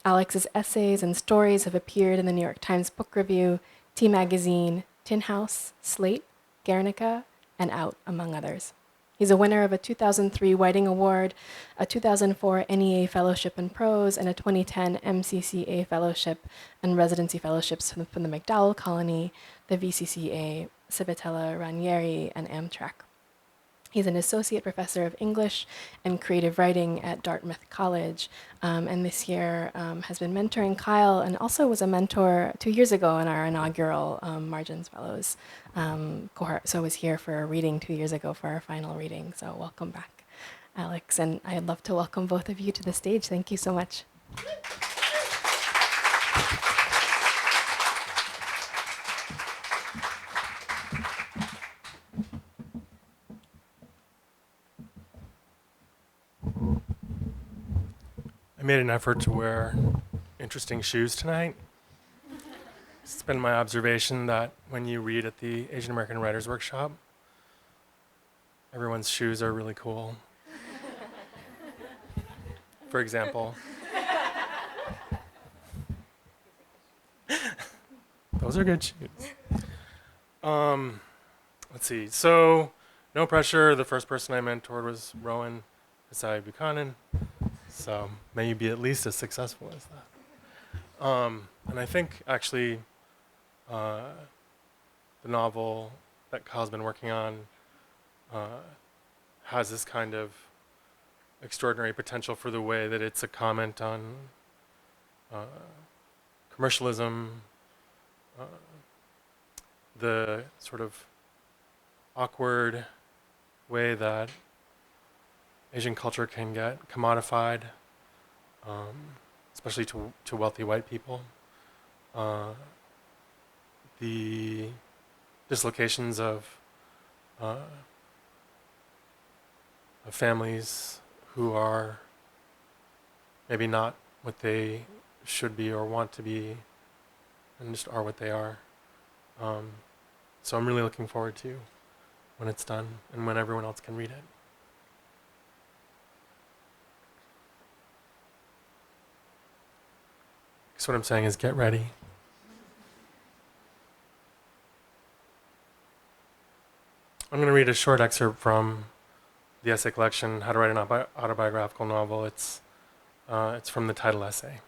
Alex's essays and stories have appeared in the New York Times Book Review, T Magazine, Tin House, Slate, Guernica, and Out, among others. He's a winner of a 2003 Whiting Award, a 2004 NEA Fellowship in Prose, and a 2010 MCCA Fellowship and Residency Fellowships from the McDowell Colony, the VCCA, Civitella Ranieri, and Amtrak. He's an associate professor of English and creative writing at Dartmouth College, and this year has been mentoring Kyle and also was a mentor 2 years ago in our inaugural Margins Fellows cohort. So I was here for a reading 2 years ago for our final reading. So welcome back, Alex, and I'd love to welcome both of you to the stage. Thank you so much. I made an effort to wear interesting shoes tonight. It's been my observation that when you read at the Asian American Writers Workshop, everyone's shoes are really cool. For example, those are good shoes. Let's see. So, no pressure. The first person I mentored was Rowan Asai Buchanan. So may you be at least as successful as that. And I think actually the novel that Kyle's been working on has this kind of extraordinary potential for the way that it's a comment on commercialism, the sort of awkward way that Asian culture can get commodified, especially to wealthy white people. The dislocations of families who are maybe not what they should be or want to be, and just are what they are. So I'm really looking forward to when it's done and when everyone else can read it. So what I'm saying is get ready. I'm going to read a short excerpt from the essay collection, How to Write an Autobiographical Novel. It's from the title essay.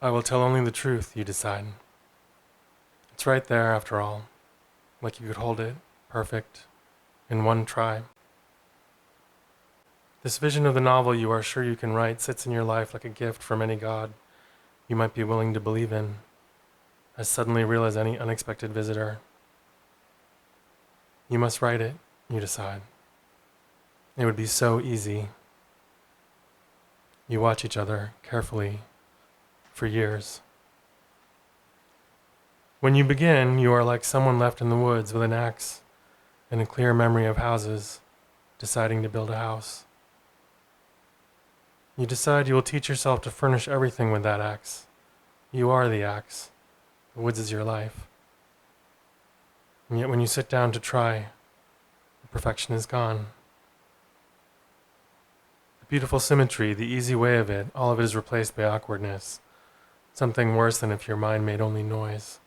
I will tell only the truth, you decide. It's right there, after all, like you could hold it, perfect, in one try. This vision of the novel you are sure you can write sits in your life like a gift from any god you might be willing to believe in, as suddenly real as any unexpected visitor. You must write it, you decide. It would be so easy. You watch each other carefully for years. When you begin, you are like someone left in the woods with an axe and a clear memory of houses, deciding to build a house. You decide you will teach yourself to furnish everything with that axe. You are the axe. The woods is your life. And yet when you sit down to try, the perfection is gone. The beautiful symmetry, the easy way of it, all of it is replaced by awkwardness. Something worse than if your mind made only noise.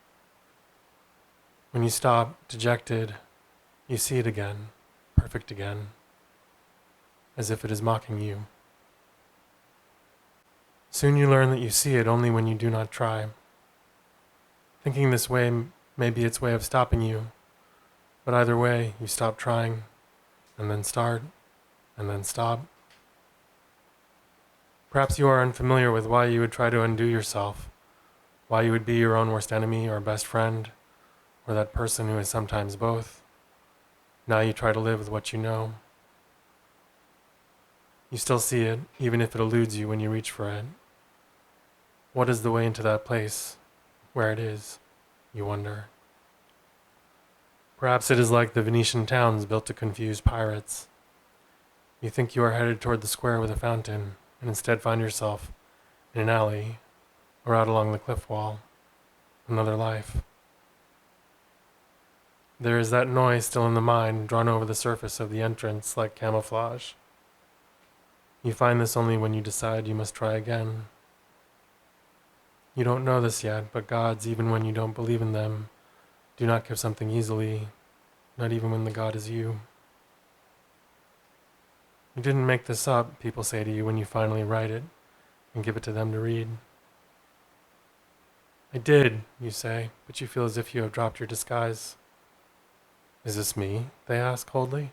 When you stop, dejected, you see it again, perfect again, as if it is mocking you. Soon you learn that you see it only when you do not try. Thinking this way may be its way of stopping you, but either way, you stop trying, and then start, and then stop. Perhaps you are unfamiliar with why you would try to undo yourself, why you would be your own worst enemy or best friend, or that person who is sometimes both. Now you try to live with what you know. You still see it, even if it eludes you when you reach for it. What is the way into that place, where it is, you wonder? Perhaps it is like the Venetian towns built to confuse pirates. You think you are headed toward the square with a fountain, and instead find yourself in an alley, or out along the cliff wall. Another life. There is that noise still in the mind, drawn over the surface of the entrance like camouflage. You find this only when you decide you must try again. You don't know this yet, but gods, even when you don't believe in them, do not give something easily, not even when the god is you. You didn't make this up, people say to you when you finally write it and give it to them to read. I did, you say, but you feel as if you have dropped your disguise. Is this me? They ask coldly.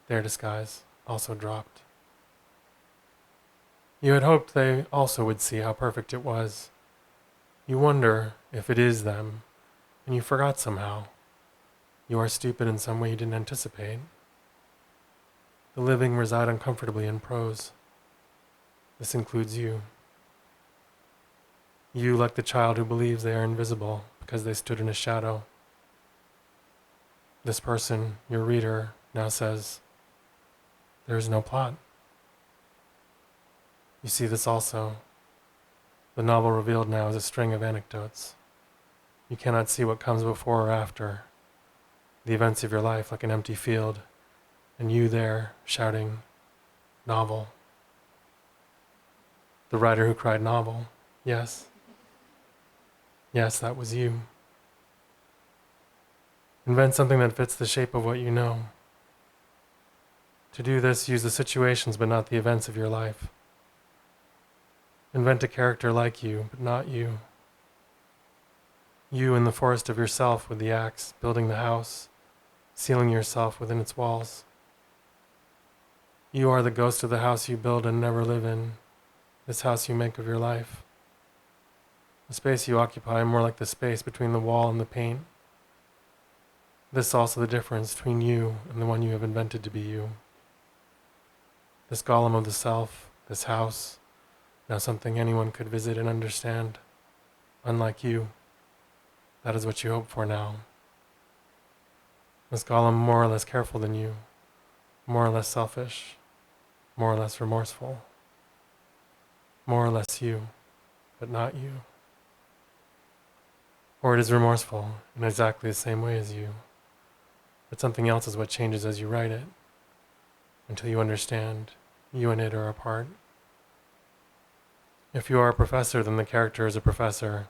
Their disguise also dropped. You had hoped they also would see how perfect it was. You wonder if it is them, and you forgot somehow. You are stupid in some way you didn't anticipate. The living reside uncomfortably in prose. This includes you. You, like the child who believes they are invisible because they stood in a shadow. This person, your reader, now says, there is no plot. You see this also. The novel revealed now is a string of anecdotes. You cannot see what comes before or after. The events of your life like an empty field, and you there shouting, novel. The writer who cried novel, yes. Yes, that was you. Invent something that fits the shape of what you know. To do this, use the situations but not the events of your life. Invent a character like you, but not you. You in the forest of yourself with the axe, building the house, sealing yourself within its walls. You are the ghost of the house you build and never live in, this house you make of your life. The space you occupy more like the space between the wall and the paint. This is also the difference between you and the one you have invented to be you. This golem of the self, this house, now something anyone could visit and understand. Unlike you, that is what you hope for now. This golem more or less careful than you, more or less selfish, more or less remorseful, more or less you, but not you. Or it is remorseful in exactly the same way as you, but something else is what changes as you write it, until you understand you and it are apart. If you are a professor, then the character is a professor.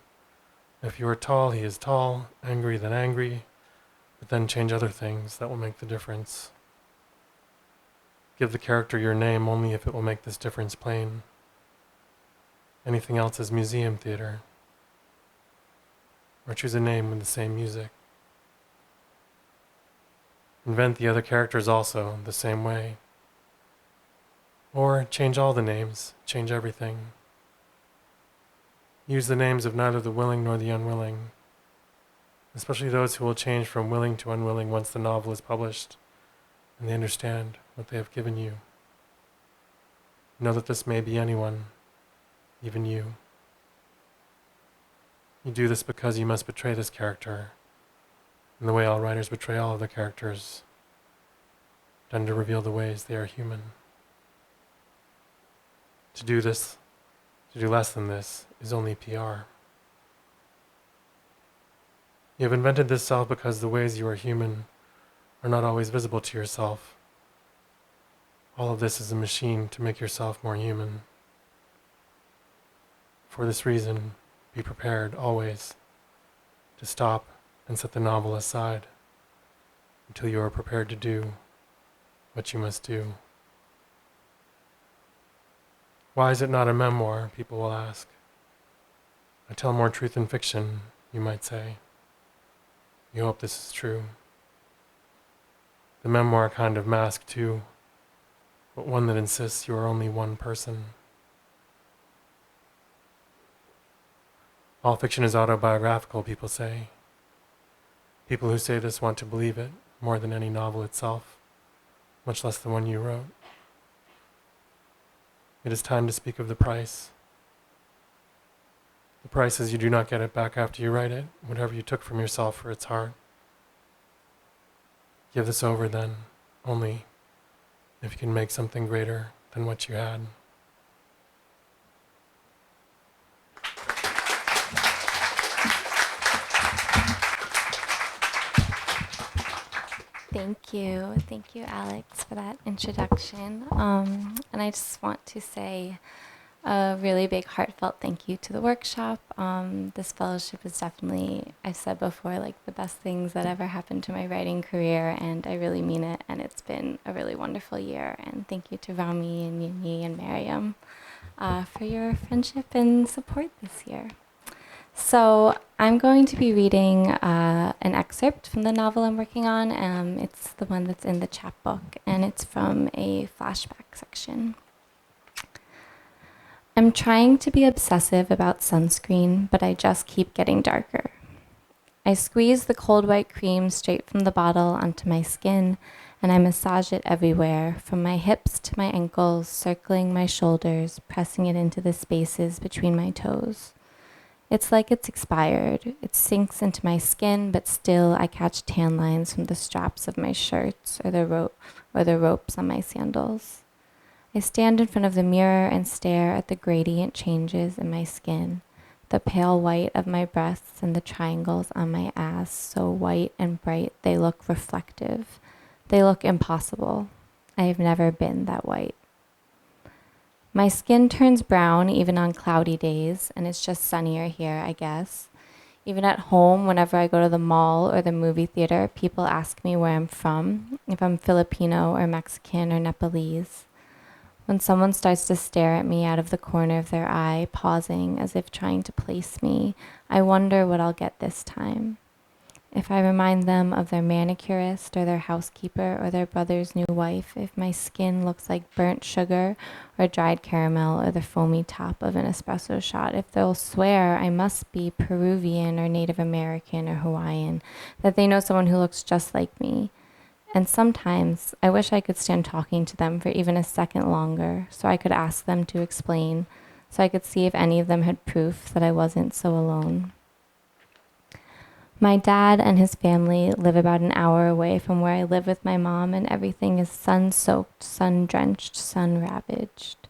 If you are tall, he is tall, angry, then angry, but then change other things that will make the difference. Give the character your name only if it will make this difference plain. Anything else is museum theater. Or choose a name with the same music. Invent the other characters also the same way. Or change all the names, change everything. Use the names of neither the willing nor the unwilling, especially those who will change from willing to unwilling once the novel is published and they understand what they have given you. Know that this may be anyone, even you. You do this because you must betray this character, in the way all writers betray all other characters, done to reveal the ways they are human. To do this, to do less than this, is only PR. You have invented this self because the ways you are human are not always visible to yourself. All of this is a machine to make yourself more human. For this reason, be prepared always to stop and set the novel aside until you are prepared to do what you must do. Why is it not a memoir, people will ask. I tell more truth than fiction, you might say. You hope this is true. The memoir kind of mask too, but one that insists you are only one person. All fiction is autobiographical, people say. People who say this want to believe it more than any novel itself, much less the one you wrote. It is time to speak of the price. The price is you do not get it back after you write it, whatever you took from yourself for its heart. Give this over then, only if you can make something greater than what you had. Thank you, Alex, for that introduction. And I just want to say a really big heartfelt thank you to the workshop. This fellowship is definitely, I've said before, like the best things that ever happened to my writing career, and I really mean it, and it's been a really wonderful year. And thank you to Rami and Yin Yi and Maryam for your friendship and support this year. So I'm going to be reading an excerpt from the novel I'm working on. It's the one that's in the chapbook, and it's from a flashback section. I'm trying to be obsessive about sunscreen, but I just keep getting darker. I squeeze the cold white cream straight from the bottle onto my skin, and I massage it everywhere, from my hips to my ankles, circling my shoulders, pressing it into the spaces between my toes. It's like it's expired. It sinks into my skin, but still I catch tan lines from the straps of my shirts or the ropes on my sandals. I stand in front of the mirror and stare at the gradient changes in my skin, the pale white of my breasts and the triangles on my ass, so white and bright they look reflective. They look impossible. I have never been that white. My skin turns brown even on cloudy days, and it's just sunnier here, I guess. Even at home, whenever I go to the mall or the movie theater, people ask me where I'm from, if I'm Filipino or Mexican or Nepalese. When someone starts to stare at me out of the corner of their eye, pausing as if trying to place me, I wonder what I'll get this time. If I remind them of their manicurist or their housekeeper or their brother's new wife, if my skin looks like burnt sugar or dried caramel or the foamy top of an espresso shot, if they'll swear I must be Peruvian or Native American or Hawaiian, that they know someone who looks just like me. And sometimes I wish I could stand talking to them for even a second longer so I could ask them to explain, so I could see if any of them had proof that I wasn't so alone. My dad and his family live about an hour away from where I live with my mom, and everything is sun-soaked, sun-drenched, sun-ravaged.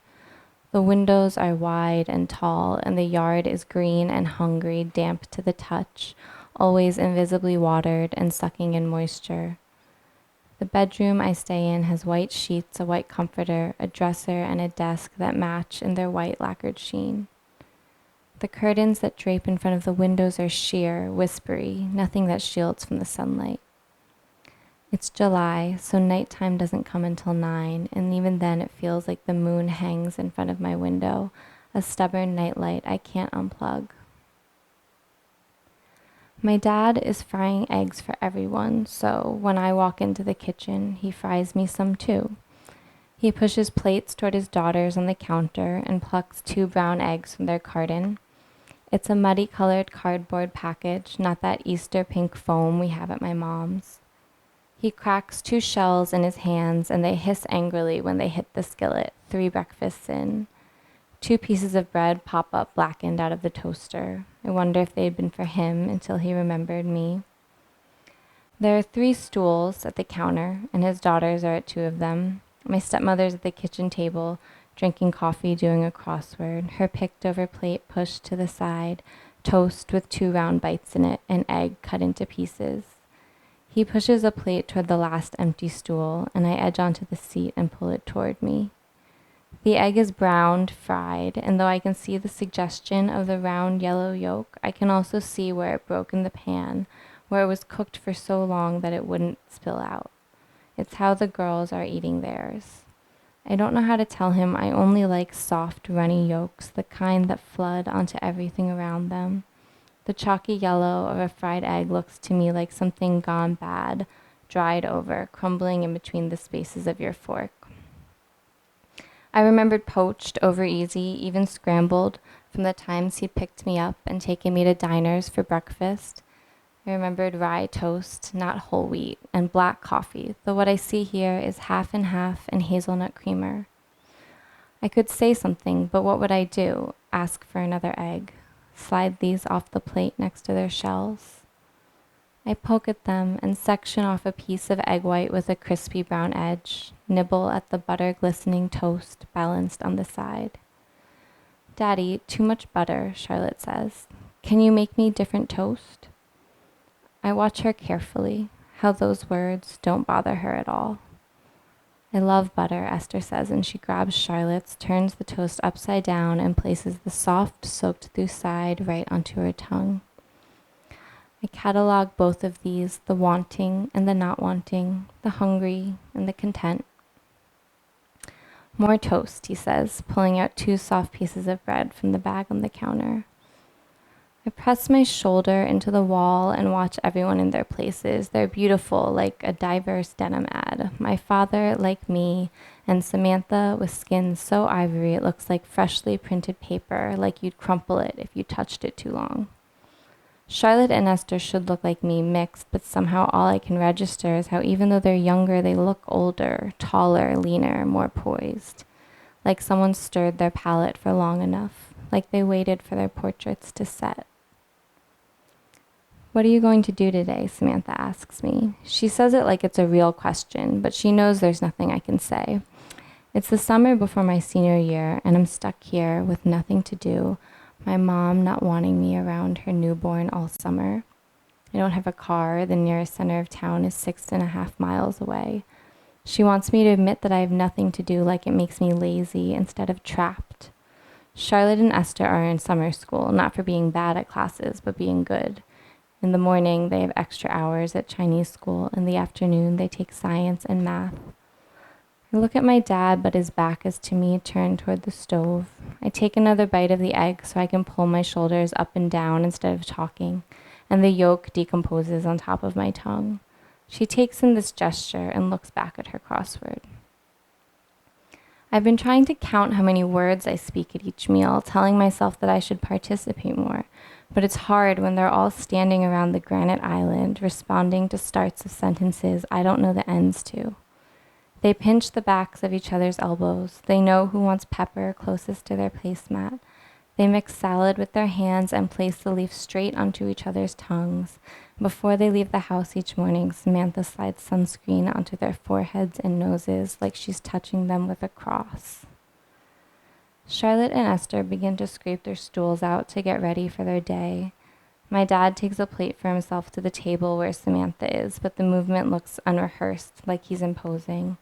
The windows are wide and tall, and the yard is green and hungry, damp to the touch, always invisibly watered and sucking in moisture. The bedroom I stay in has white sheets, a white comforter, a dresser, and a desk that match in their white lacquered sheen. The curtains that drape in front of the windows are sheer, whispery, nothing that shields from the sunlight. It's July, so nighttime doesn't come until 9, and even then it feels like the moon hangs in front of my window, a stubborn nightlight I can't unplug. My dad is frying eggs for everyone, so when I walk into the kitchen, he fries me some too. He pushes plates toward his daughters on the counter and plucks 2 brown eggs from their carton. It's a muddy-colored cardboard package, not that Easter pink foam we have at my mom's. He cracks 2 shells in his hands, and they hiss angrily when they hit the skillet, 3 breakfasts in. 2 pieces of bread pop up blackened out of the toaster. I wonder if they'd been for him until he remembered me. There are 3 stools at the counter, and his daughters are at 2 of them. My stepmother's at the kitchen table, drinking coffee, doing a crossword, her picked-over plate pushed to the side, toast with 2 round bites in it, and egg cut into pieces. He pushes a plate toward the last empty stool, and I edge onto the seat and pull it toward me. The egg is browned, fried, and though I can see the suggestion of the round yellow yolk, I can also see where it broke in the pan, where it was cooked for so long that it wouldn't spill out. It's how the girls are eating theirs. I don't know how to tell him I only like soft, runny yolks, the kind that flood onto everything around them. The chalky yellow of a fried egg looks to me like something gone bad, dried over, crumbling in between the spaces of your fork. I remembered poached, over easy, even scrambled, from the times he picked me up and taken me to diners for breakfast. I remembered rye toast, not whole wheat, and black coffee, though what I see here is half and half and hazelnut creamer. I could say something, but what would I do? Ask for another egg? Slide these off the plate next to their shells? I poke at them and section off a piece of egg white with a crispy brown edge, nibble at the butter-glistening toast balanced on the side. Daddy, too much butter, Charlotte says. Can you make me different toast? I watch her carefully, how those words don't bother her at all. I love butter, Esther says, and she grabs Charlotte's, turns the toast upside down, and places the soft, soaked-through side right onto her tongue. I catalog both of these, the wanting and the not wanting, the hungry and the content. More toast, he says, pulling out 2 soft pieces of bread from the bag on the counter. I press my shoulder into the wall and watch everyone in their places. They're beautiful, like a diverse denim ad. My father, like me, and Samantha with skin so ivory it looks like freshly printed paper, like you'd crumple it if you touched it too long. Charlotte and Esther should look like me, mixed, but somehow all I can register is how even though they're younger, they look older, taller, leaner, more poised. Like someone stirred their palate for long enough, like they waited for their portraits to set. What are you going to do today? Samantha asks me. She says it like it's a real question, but she knows there's nothing I can say. It's the summer before my senior year, and I'm stuck here with nothing to do, my mom not wanting me around her newborn all summer. I don't have a car. The nearest center of town is 6.5 miles away. She wants me to admit that I have nothing to do, like it makes me lazy instead of trapped. Charlotte and Esther are in summer school, not for being bad at classes, but being good. In the morning, they have extra hours at Chinese school. In the afternoon, they take science and math. I look at my dad, but his back is to me, turned toward the stove. I take another bite of the egg so I can pull my shoulders up and down instead of talking, and the yolk decomposes on top of my tongue. She takes in this gesture and looks back at her crossword. I've been trying to count how many words I speak at each meal, telling myself that I should participate more, but it's hard when they're all standing around the granite island, responding to starts of sentences I don't know the ends to. They pinch the backs of each other's elbows. They know who wants pepper closest to their placemat. They mix salad with their hands and place the leaf straight onto each other's tongues. Before they leave the house each morning, Samantha slides sunscreen onto their foreheads and noses like she's touching them with a cross. Charlotte and Esther begin to scrape their stools out to get ready for their day. My dad takes a plate for himself to the table where Samantha is, but the movement looks unrehearsed, like he's imposing.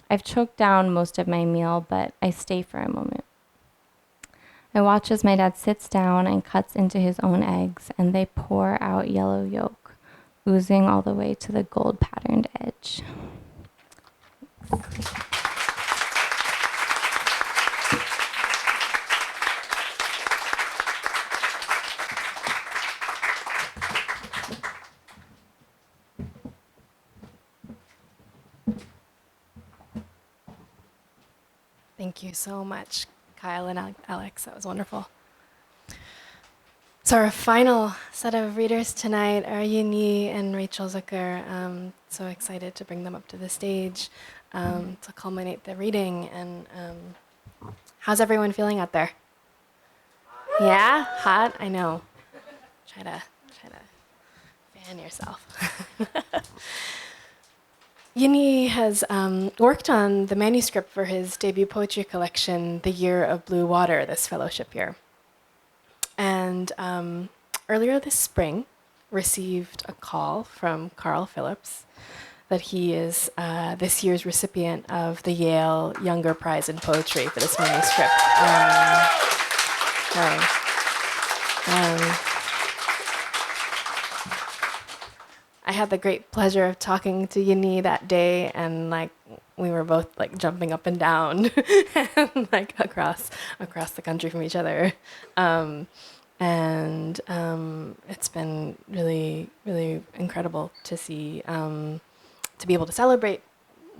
I've choked down most of my meal, but I stay for a moment. I watch as my dad sits down and cuts into his own eggs, and they pour out yellow yolk, oozing all the way to the gold-patterned edge. Thank you so much, Kyle and Alex. That was wonderful. So our final set of readers tonight are Yin Yi and Rachel Zucker. So excited to bring them up to the stage to culminate the reading. And how's everyone feeling out there? Yeah, hot. I know. Try to fan yourself. Yin Yi has worked on the manuscript for his debut poetry collection, The Year of Blue Water, this fellowship year. And earlier this spring, received a call from Carl Phillips that he is this year's recipient of the Yale Younger Prize in Poetry for this manuscript. I had the great pleasure of talking to Yin Yi that day, and we were both jumping up and down, and, across the country from each other, and it's been really, really incredible to see, to be able to celebrate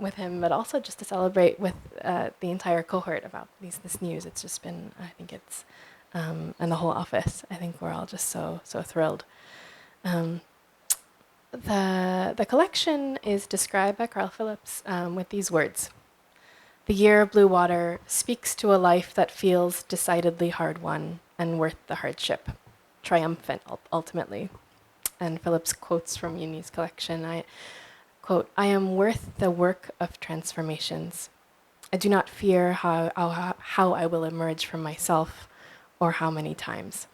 with him, but also just to celebrate with the entire cohort about this news. It's just been, I think it's, and the whole office. I think we're all just so thrilled. The collection is described by Carl Phillips with these words. The Year of Blue Water speaks to a life that feels decidedly hard-won and worth the hardship, triumphant ultimately. And Phillips quotes from Yin Yi's collection, I quote, "I am worth the work of transformations. I do not fear how I will emerge from myself or how many times."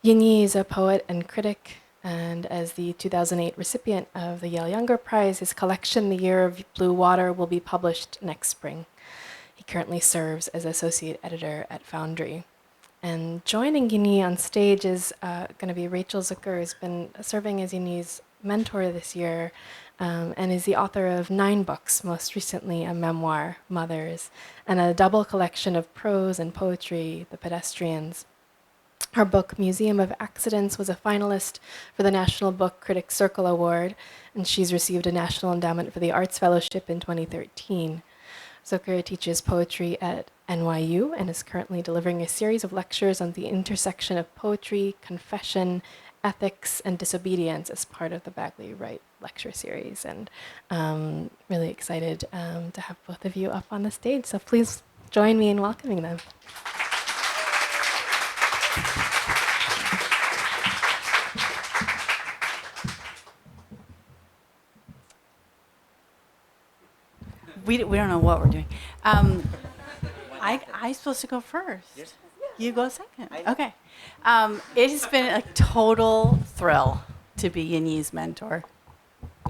Yin Yi is a poet and critic, and as the 2008 recipient of the Yale Younger Prize, his collection, The Year of Blue Water, will be published next spring. He currently serves as associate editor at Foundry. And joining Yin Yi on stage is going to be Rachel Zucker, who's been serving as Yin Yi's mentor this year, and is the author of 9 books, most recently a memoir, Mothers, and a double collection of prose and poetry, The Pedestrians. Her book, Museum of Accidents, was a finalist for the National Book Critics Circle Award, and she's received a National Endowment for the Arts Fellowship in 2013. Zucker teaches poetry at NYU and is currently delivering a series of lectures on the intersection of poetry, confession, ethics, and disobedience as part of the Bagley Wright lecture series. And really excited to have both of you up on the stage, so please join me in welcoming them. We don't know what we're doing. I'm supposed to go first. Yes. You go second. Okay. It has been a total thrill to be Yin Yi's mentor.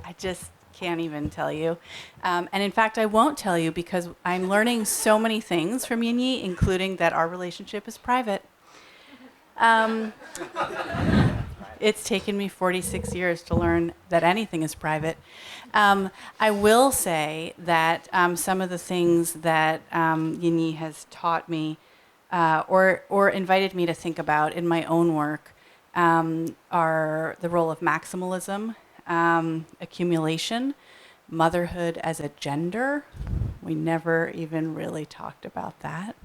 I just can't even tell you. And in fact, I won't tell you because I'm learning so many things from Yin Yi, including that our relationship is private. It's taken me 46 years to learn that anything is private. I will say that some of the things that Yin Yi has taught me or invited me to think about in my own work are the role of maximalism, accumulation, motherhood as a gender. We never even really talked about that.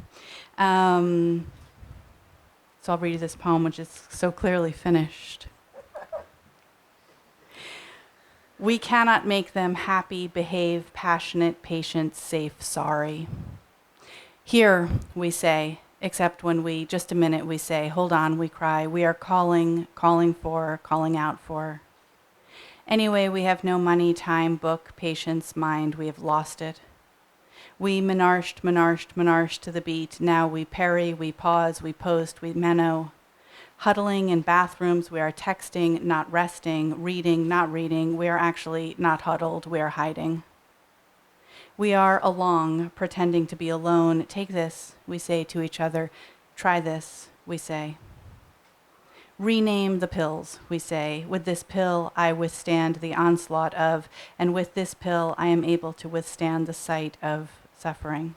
So I'll read you this poem, which is so clearly finished. We cannot make them happy, behave, passionate, patient, safe, sorry. Here, we say, except when we, just a minute, we say, hold on, we cry, we are calling, calling for, calling out for. Anyway, we have no money, time, book, patience, mind, we have lost it. We menarched to the beat. Now we parry, we pause, we post, we meno. Huddling in bathrooms, we are texting, not resting, reading, not reading. We are actually not huddled, we are hiding. We are along, pretending to be alone. Take this, we say to each other. Try this, we say. Rename the pills, we say. With this pill, I withstand the onslaught of, and with this pill, I am able to withstand the sight of suffering.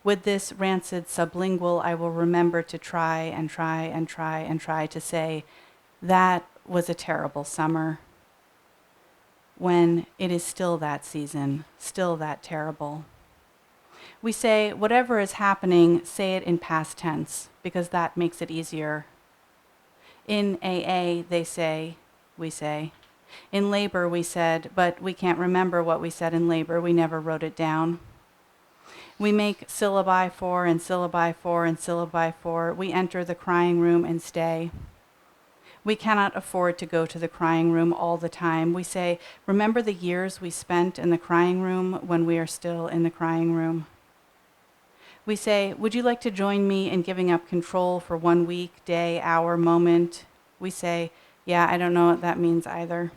With this rancid sublingual, I will remember to try and try and try and try to say, that was a terrible summer, when it is still that season, still that terrible. We say, whatever is happening, say it in past tense, because that makes it easier. In AA, they say, we say. In labor, we said, but we can't remember what we said in labor. We never wrote it down. We make syllabi for and syllabi for and syllabi for. We enter the crying room and stay. We cannot afford to go to the crying room all the time. We say, remember the years we spent in the crying room when we are still in the crying room. We say, would you like to join me in giving up control for 1 week, day, hour, moment? We say, yeah, I don't know what that means either.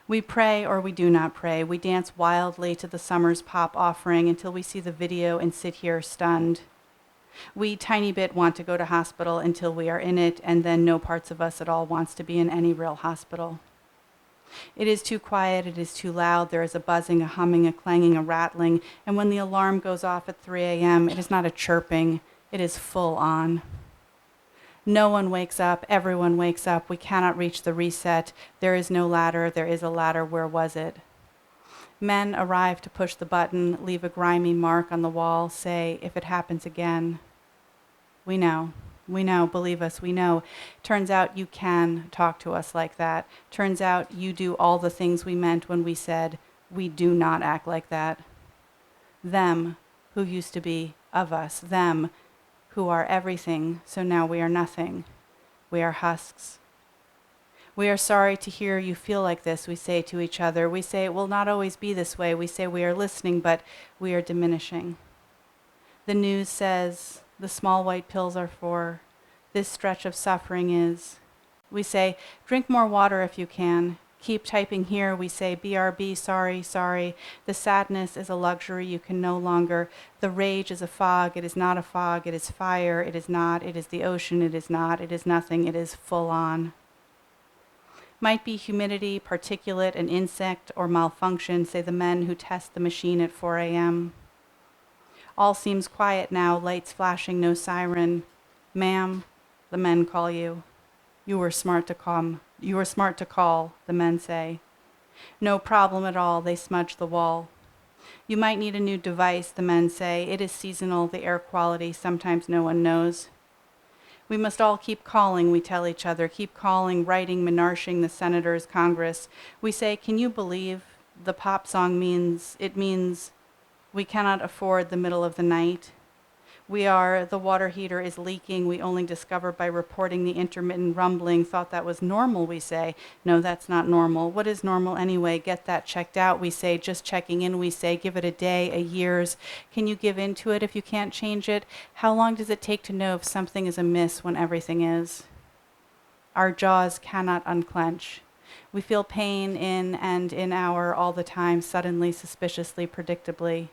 We pray or we do not pray. We dance wildly to the summer's pop offering until we see the video and sit here stunned. We tiny bit want to go to hospital until we are in it, and then no parts of us at all wants to be in any real hospital. It is too quiet, it is too loud, there is a buzzing, a humming, a clanging, a rattling, and when the alarm goes off at 3 a.m., it is not a chirping, it is full on. No one wakes up, everyone wakes up, we cannot reach the reset, there is no ladder, there is a ladder, where was it? Men arrive to push the button, leave a grimy mark on the wall, say, if it happens again. We know, believe us, we know. Turns out you can talk to us like that. Turns out you do all the things we meant when we said, we do not act like that. Them, who used to be of us, them, who are everything, so now we are nothing. We are husks. We are sorry to hear you feel like this, we say to each other. We say it will not always be this way. We say we are listening, but we are diminishing. The news says the small white pills are for, this stretch of suffering is. We say, drink more water if you can. Keep typing here, we say, BRB, sorry, sorry. The sadness is a luxury you can no longer. The rage is a fog, it is not a fog, it is fire, it is not, it is the ocean, it is not, it is nothing, it is full on. Might be humidity, particulate, an insect, or malfunction, say the men who test the machine at 4 a.m. All seems quiet now, lights flashing, no siren. Ma'am, the men call you. You were smart to come. You were smart to call, the men say. No problem at all, they smudge the wall. You might need a new device, the men say. It is seasonal, the air quality, sometimes no one knows. We must all keep calling, we tell each other. Keep calling, writing, menarching the senators, Congress. We say, can you believe the pop song means we cannot afford the middle of the night. The water heater is leaking. We only discover by reporting the intermittent rumbling. Thought that was normal, we say. No, that's not normal. What is normal anyway? Get that checked out, we say. Just checking in, we say. Give it a day, a year's. Can you give in to it if you can't change it? How long does it take to know if something is amiss when everything is? Our jaws cannot unclench. We feel pain in and in our all the time, suddenly, suspiciously, predictably.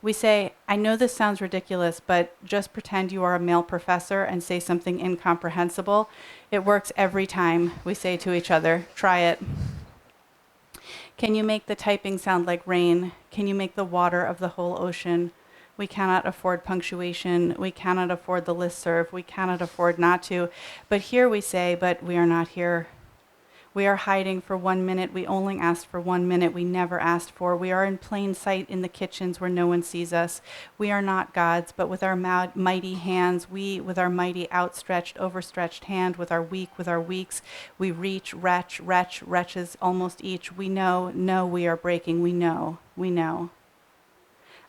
We say, I know this sounds ridiculous, but just pretend you are a male professor and say something incomprehensible. It works every time, we say to each other. Try it. Can you make the typing sound like rain? Can you make the water of the whole ocean? We cannot afford punctuation. We cannot afford the listserv. We cannot afford not to. But here we say, but we are not here. We are hiding for 1 minute. We only asked for 1 minute. We never asked for. We are in plain sight in the kitchens where no one sees us. We are not gods, but with our mighty hands, we, with our mighty outstretched, overstretched hand, with our weeks, we reach, wretches almost each. We know we are breaking. We know.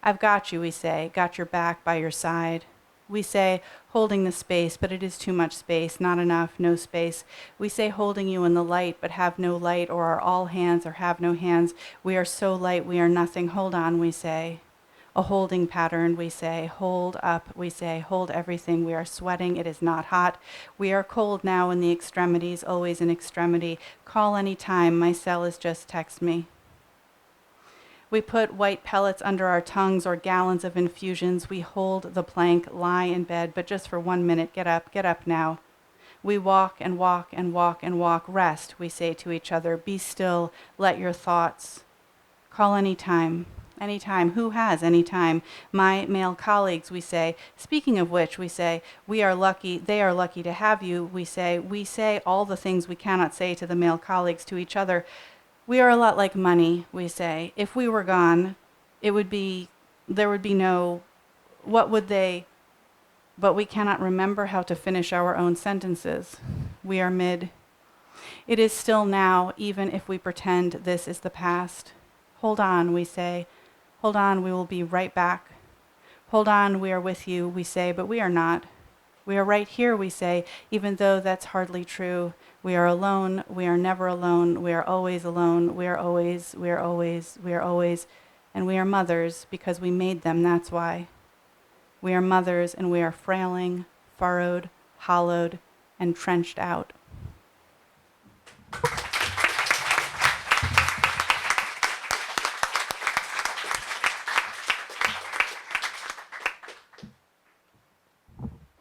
I've got you, we say, got your back by your side. We say, holding the space, but it is too much space, not enough, no space. We say, holding you in the light, but have no light, or are all hands, or have no hands. We are so light, we are nothing. Hold on, we say. A holding pattern, we say. Hold up, we say. Hold everything. We are sweating, it is not hot. We are cold now in the extremities, always in extremity. Call any time, my cell is just text me. We put white pellets under our tongues or gallons of infusions. We hold the plank, lie in bed, but just for 1 minute. Get up now. We walk and walk and walk and walk. Rest, we say to each other. Be still. Let your thoughts. Call any time. Any time. Who has any time? My male colleagues, we say. Speaking of which, we say, we are lucky, they are lucky to have you. We say all the things we cannot say to the male colleagues to each other. We are a lot like money, we say. If we were gone, there would be no, what would they, but we cannot remember how to finish our own sentences. We are mid. It is still now, even if we pretend this is the past. Hold on, we say. Hold on, we will be right back. Hold on, we are with you, we say, but we are not. We are right here, we say, even though that's hardly true. We are alone. We are never alone. We are always alone. We are always, and we are mothers because we made them, that's why. We are mothers and we are frailing, furrowed, hollowed, and trenched out.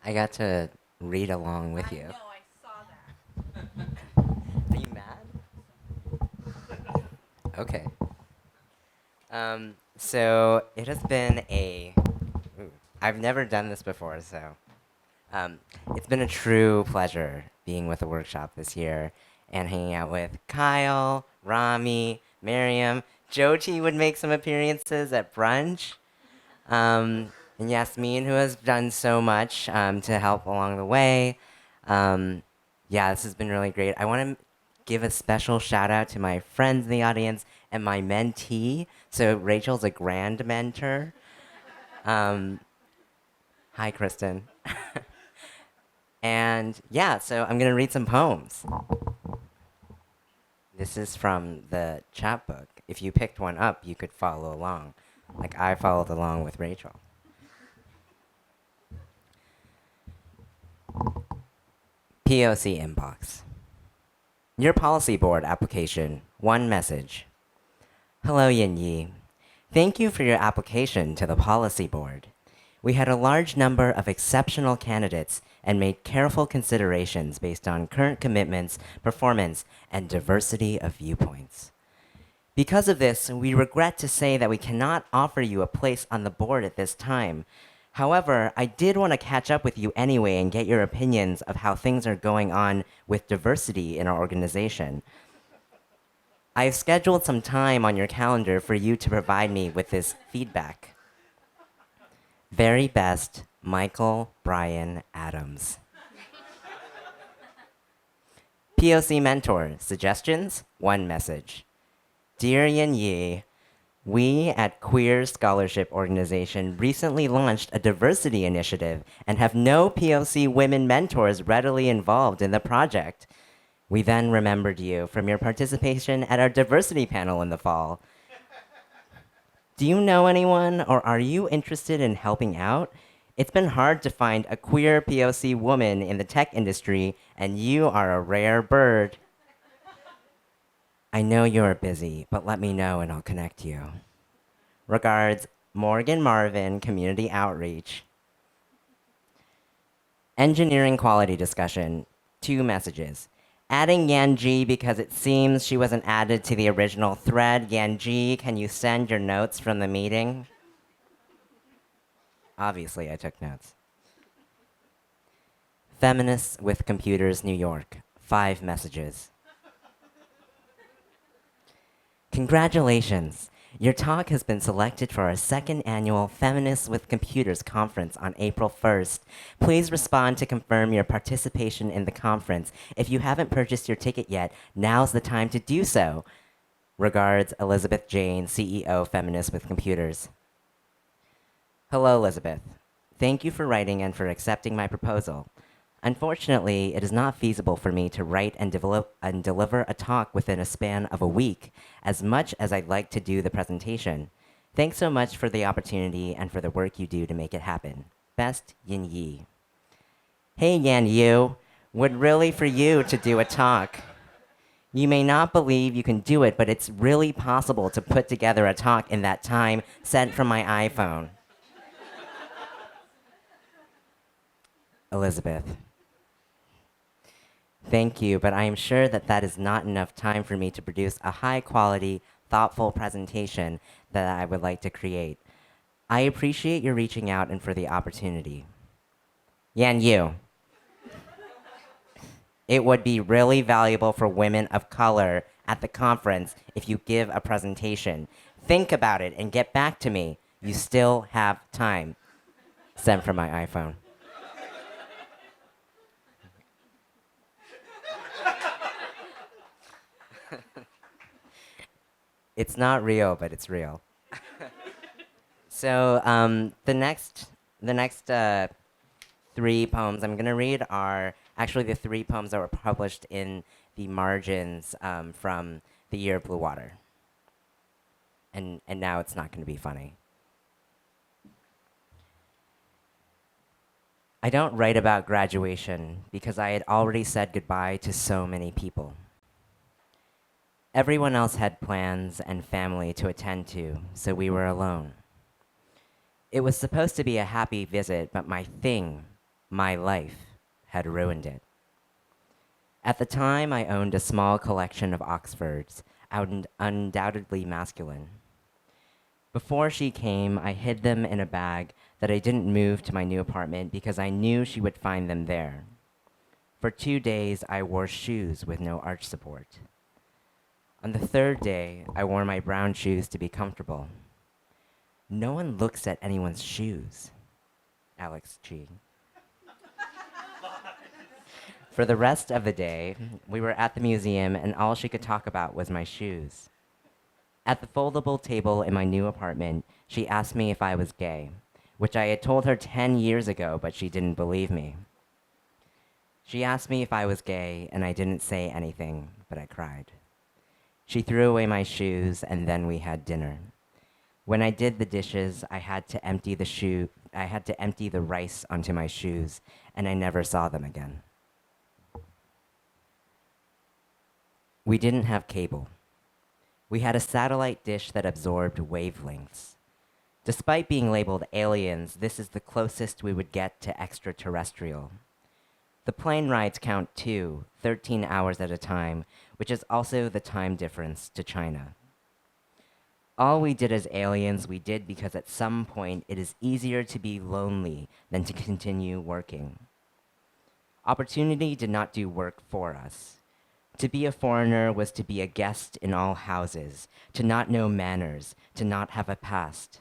I got to read along with you. I know, I saw that. Are you mad? Okay. So it has been I've never done this before, so it's been a true pleasure being with the workshop this year and hanging out with Kyle, Rami, Mariam. Jyoti would make some appearances at brunch. And Yasmin, who has done so much to help along the way. Yeah, this has been really great. I want to give a special shout out to my friends in the audience and my mentee. So Rachel's a grand mentor. Hi, Kristen. And yeah, so I'm going to read some poems. This is from the chapbook. If you picked one up, you could follow along, like I followed along with Rachel. POC inbox. Your policy board application, one message. Hello, Yin Yi. Thank you for your application to the policy board. We had a large number of exceptional candidates and made careful considerations based on current commitments, performance, and diversity of viewpoints. Because of this, we regret to say that we cannot offer you a place on the board at this time. However, I did want to catch up with you anyway and get your opinions of how things are going on with diversity in our organization. I've scheduled some time on your calendar for you to provide me with this feedback. Very best, Michael Brian Adams. POC mentor, suggestions, one message. Dear Yin Yi, we at Queer Scholarship Organization recently launched a diversity initiative and have no POC women mentors readily involved in the project. We then remembered you from your participation at our diversity panel in the fall. Do you know anyone, or are you interested in helping out? It's been hard to find a queer POC woman in the tech industry, and you are a rare bird. I know you're busy, but let me know and I'll connect you. Regards, Morgan Marvin, Community Outreach. Engineering quality discussion, 2 messages. Adding Yanyi because it seems she wasn't added to the original thread. Yanyi, can you send your notes from the meeting? Obviously, I took notes. Feminists with Computers, New York, 5 messages. Congratulations! Your talk has been selected for our 2nd annual Feminists with Computers conference on April 1st. Please respond to confirm your participation in the conference. If you haven't purchased your ticket yet, now's the time to do so. Regards, Elizabeth Jane, CEO, Feminists with Computers. Hello, Elizabeth. Thank you for writing and for accepting my proposal. Unfortunately, it is not feasible for me to write and deliver a talk within a span of a week, as much as I'd like to do the presentation. Thanks so much for the opportunity and for the work you do to make it happen. Best, Yin Yi. Hey, Yan Yu. Would really for you to do a talk. You may not believe you can do it, but it's really possible to put together a talk in that time sent from my iPhone. Elizabeth. Thank you, but I am sure that that is not enough time for me to produce a high-quality, thoughtful presentation that I would like to create. I appreciate your reaching out and for the opportunity. Yan Yu. It would be really valuable for women of color at the conference if you give a presentation. Think about it and get back to me. You still have time. Sent from my iPhone. It's not real, but it's real. So the next 3 poems I'm gonna read are actually the 3 poems that were published in the margins from the Year of Blue Water. And now it's not gonna be funny. I don't write about graduation because I had already said goodbye to so many people. Everyone else had plans and family to attend to, so we were alone. It was supposed to be a happy visit, but my life, had ruined it. At the time, I owned a small collection of Oxfords, undoubtedly masculine. Before she came, I hid them in a bag that I didn't move to my new apartment because I knew she would find them there. For 2 days, I wore shoes with no arch support. On the 3rd day, I wore my brown shoes to be comfortable. No one looks at anyone's shoes. Alex Chee. For the rest of the day, we were at the museum and all she could talk about was my shoes. At the foldable table in my new apartment, she asked me if I was gay, which I had told her 10 years ago, but she didn't believe me. She asked me if I was gay, and I didn't say anything, but I cried. She threw away my shoes, and then we had dinner. When I did the dishes, I had to empty the rice onto my shoes, and I never saw them again. We didn't have cable. We had a satellite dish that absorbed wavelengths. Despite being labeled aliens, this is the closest we would get to extraterrestrial. The plane rides count too, 13 hours at a time, which is also the time difference to China. All we did as aliens, we did because at some point it is easier to be lonely than to continue working. Opportunity did not do work for us. To be a foreigner was to be a guest in all houses, to not know manners, to not have a past.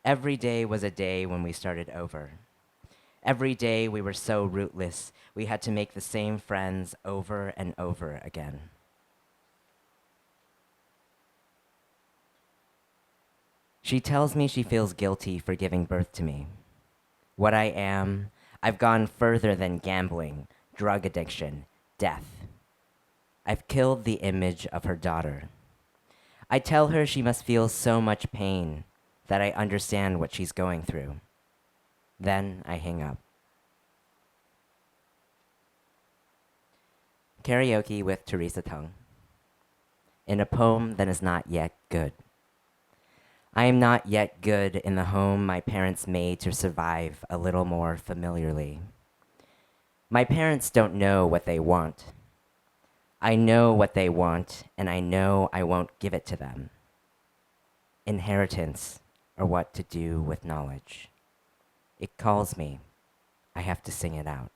Every day was a day when we started over. Every day we were so rootless, we had to make the same friends over and over again. She tells me she feels guilty for giving birth to me. What I am, I've gone further than gambling, drug addiction, death. I've killed the image of her daughter. I tell her she must feel so much pain, that I understand what she's going through. Then I hang up. Karaoke with Teresa Tung. In a poem that is not yet good. I am not yet good in the home my parents made to survive a little more familiarly. My parents don't know what they want. I know what they want, and I know I won't give it to them. Inheritance, or what to do with knowledge. It calls me. I have to sing it out.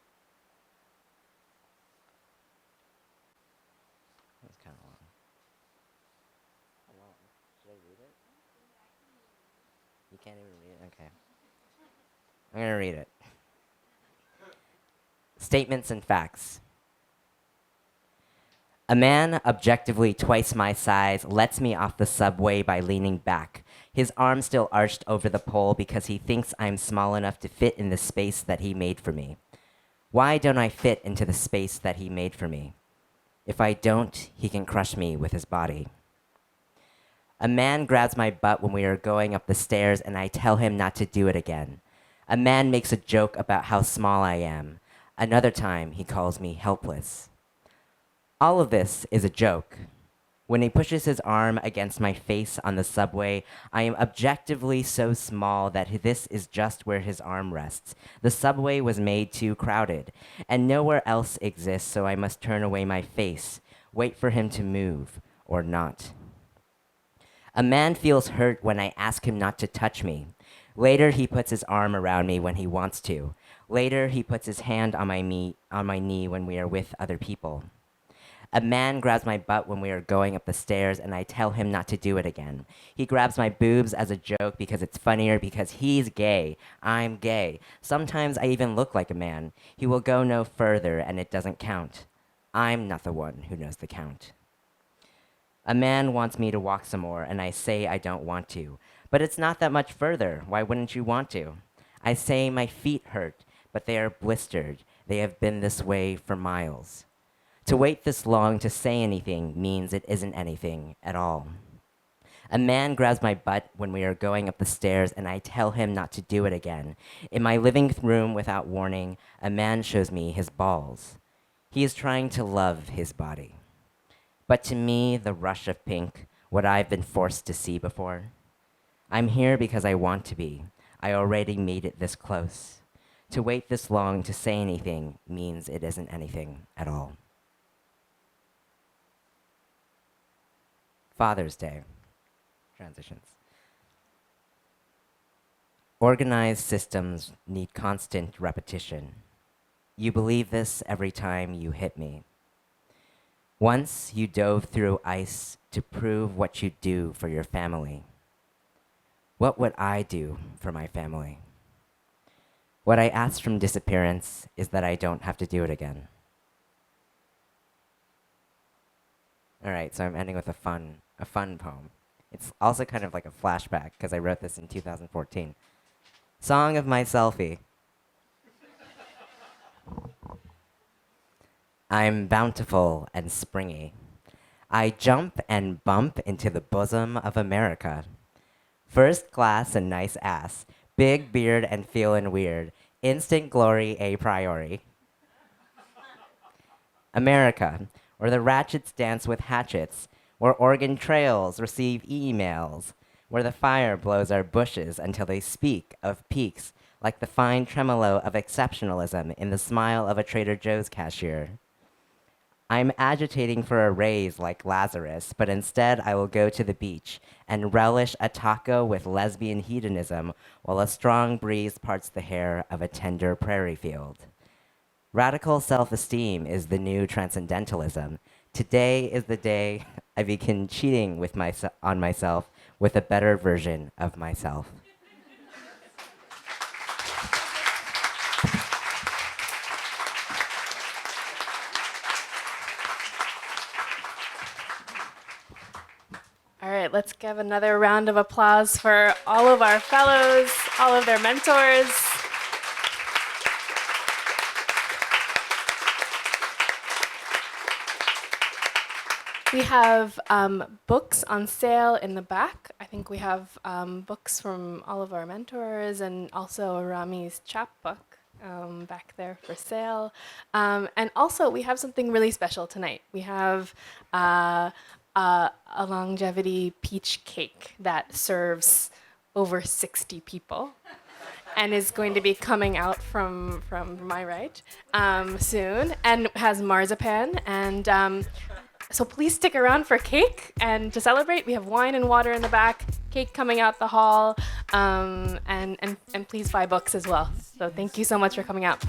That's kind of long. Should I read it? You can't even read it? Okay. I'm going to read it. Statements and facts. A man objectively twice my size lets me off the subway by leaning back, his arm still arched over the pole because he thinks I'm small enough to fit in the space that he made for me. Why don't I fit into the space that he made for me? If I don't, he can crush me with his body. A man grabs my butt when we are going up the stairs and I tell him not to do it again. A man makes a joke about how small I am. Another time, he calls me helpless. All of this is a joke. When he pushes his arm against my face on the subway, I am objectively so small that this is just where his arm rests. The subway was made too crowded, and nowhere else exists, so I must turn away my face, wait for him to move, or not. A man feels hurt when I ask him not to touch me. Later, he puts his arm around me when he wants to. Later, he puts his hand on my knee when we are with other people. A man grabs my butt when we are going up the stairs and I tell him not to do it again. He grabs my boobs as a joke because it's funnier because he's gay. I'm gay. Sometimes I even look like a man. He will go no further and it doesn't count. I'm not the one who knows the count. A man wants me to walk some more and I say I don't want to. But it's not that much further. Why wouldn't you want to? I say my feet hurt, but they are blistered. They have been this way for miles. To wait this long to say anything means it isn't anything at all. A man grabs my butt when we are going up the stairs and I tell him not to do it again. In my living room without warning, a man shows me his balls. He is trying to love his body. But to me, the rush of pink, what I've been forced to see before. I'm here because I want to be. I already made it this close. To wait this long to say anything means it isn't anything at all. Father's Day. Transitions. Organized systems need constant repetition. You believe this every time you hit me. Once you dove through ice to prove what you'd do for your family. What would I do for my family? What I ask from disappearance is that I don't have to do it again. All right, so I'm ending with a fun poem. It's also kind of like a flashback because I wrote this in 2014. Song of my selfie. I'm bountiful and springy. I jump and bump into the bosom of America. First class and nice ass, big beard and feelin' weird, instant glory a priori. America, where the ratchets dance with hatchets, where Oregon trails receive emails, where the fire blows our bushes until they speak of peaks like the fine tremolo of exceptionalism in the smile of a Trader Joe's cashier. I'm agitating for a raise like Lazarus, but instead I will go to the beach and relish a taco with lesbian hedonism while a strong breeze parts the hair of a tender prairie field. Radical self-esteem is the new transcendentalism. Today is the day I begin cheating with on myself with a better version of myself. All right, let's give another round of applause for all of our fellows, all of their mentors. We have books on sale in the back. I think we have books from all of our mentors and also Rami's chapbook back there for sale. And also we have something really special tonight. We have a longevity peach cake that serves over 60 people and is going to be coming out from my right soon, and has marzipan. And so please stick around for cake and to celebrate. We have wine and water in the back, cake coming out the hall, and please buy books as well. So thank you so much for coming out.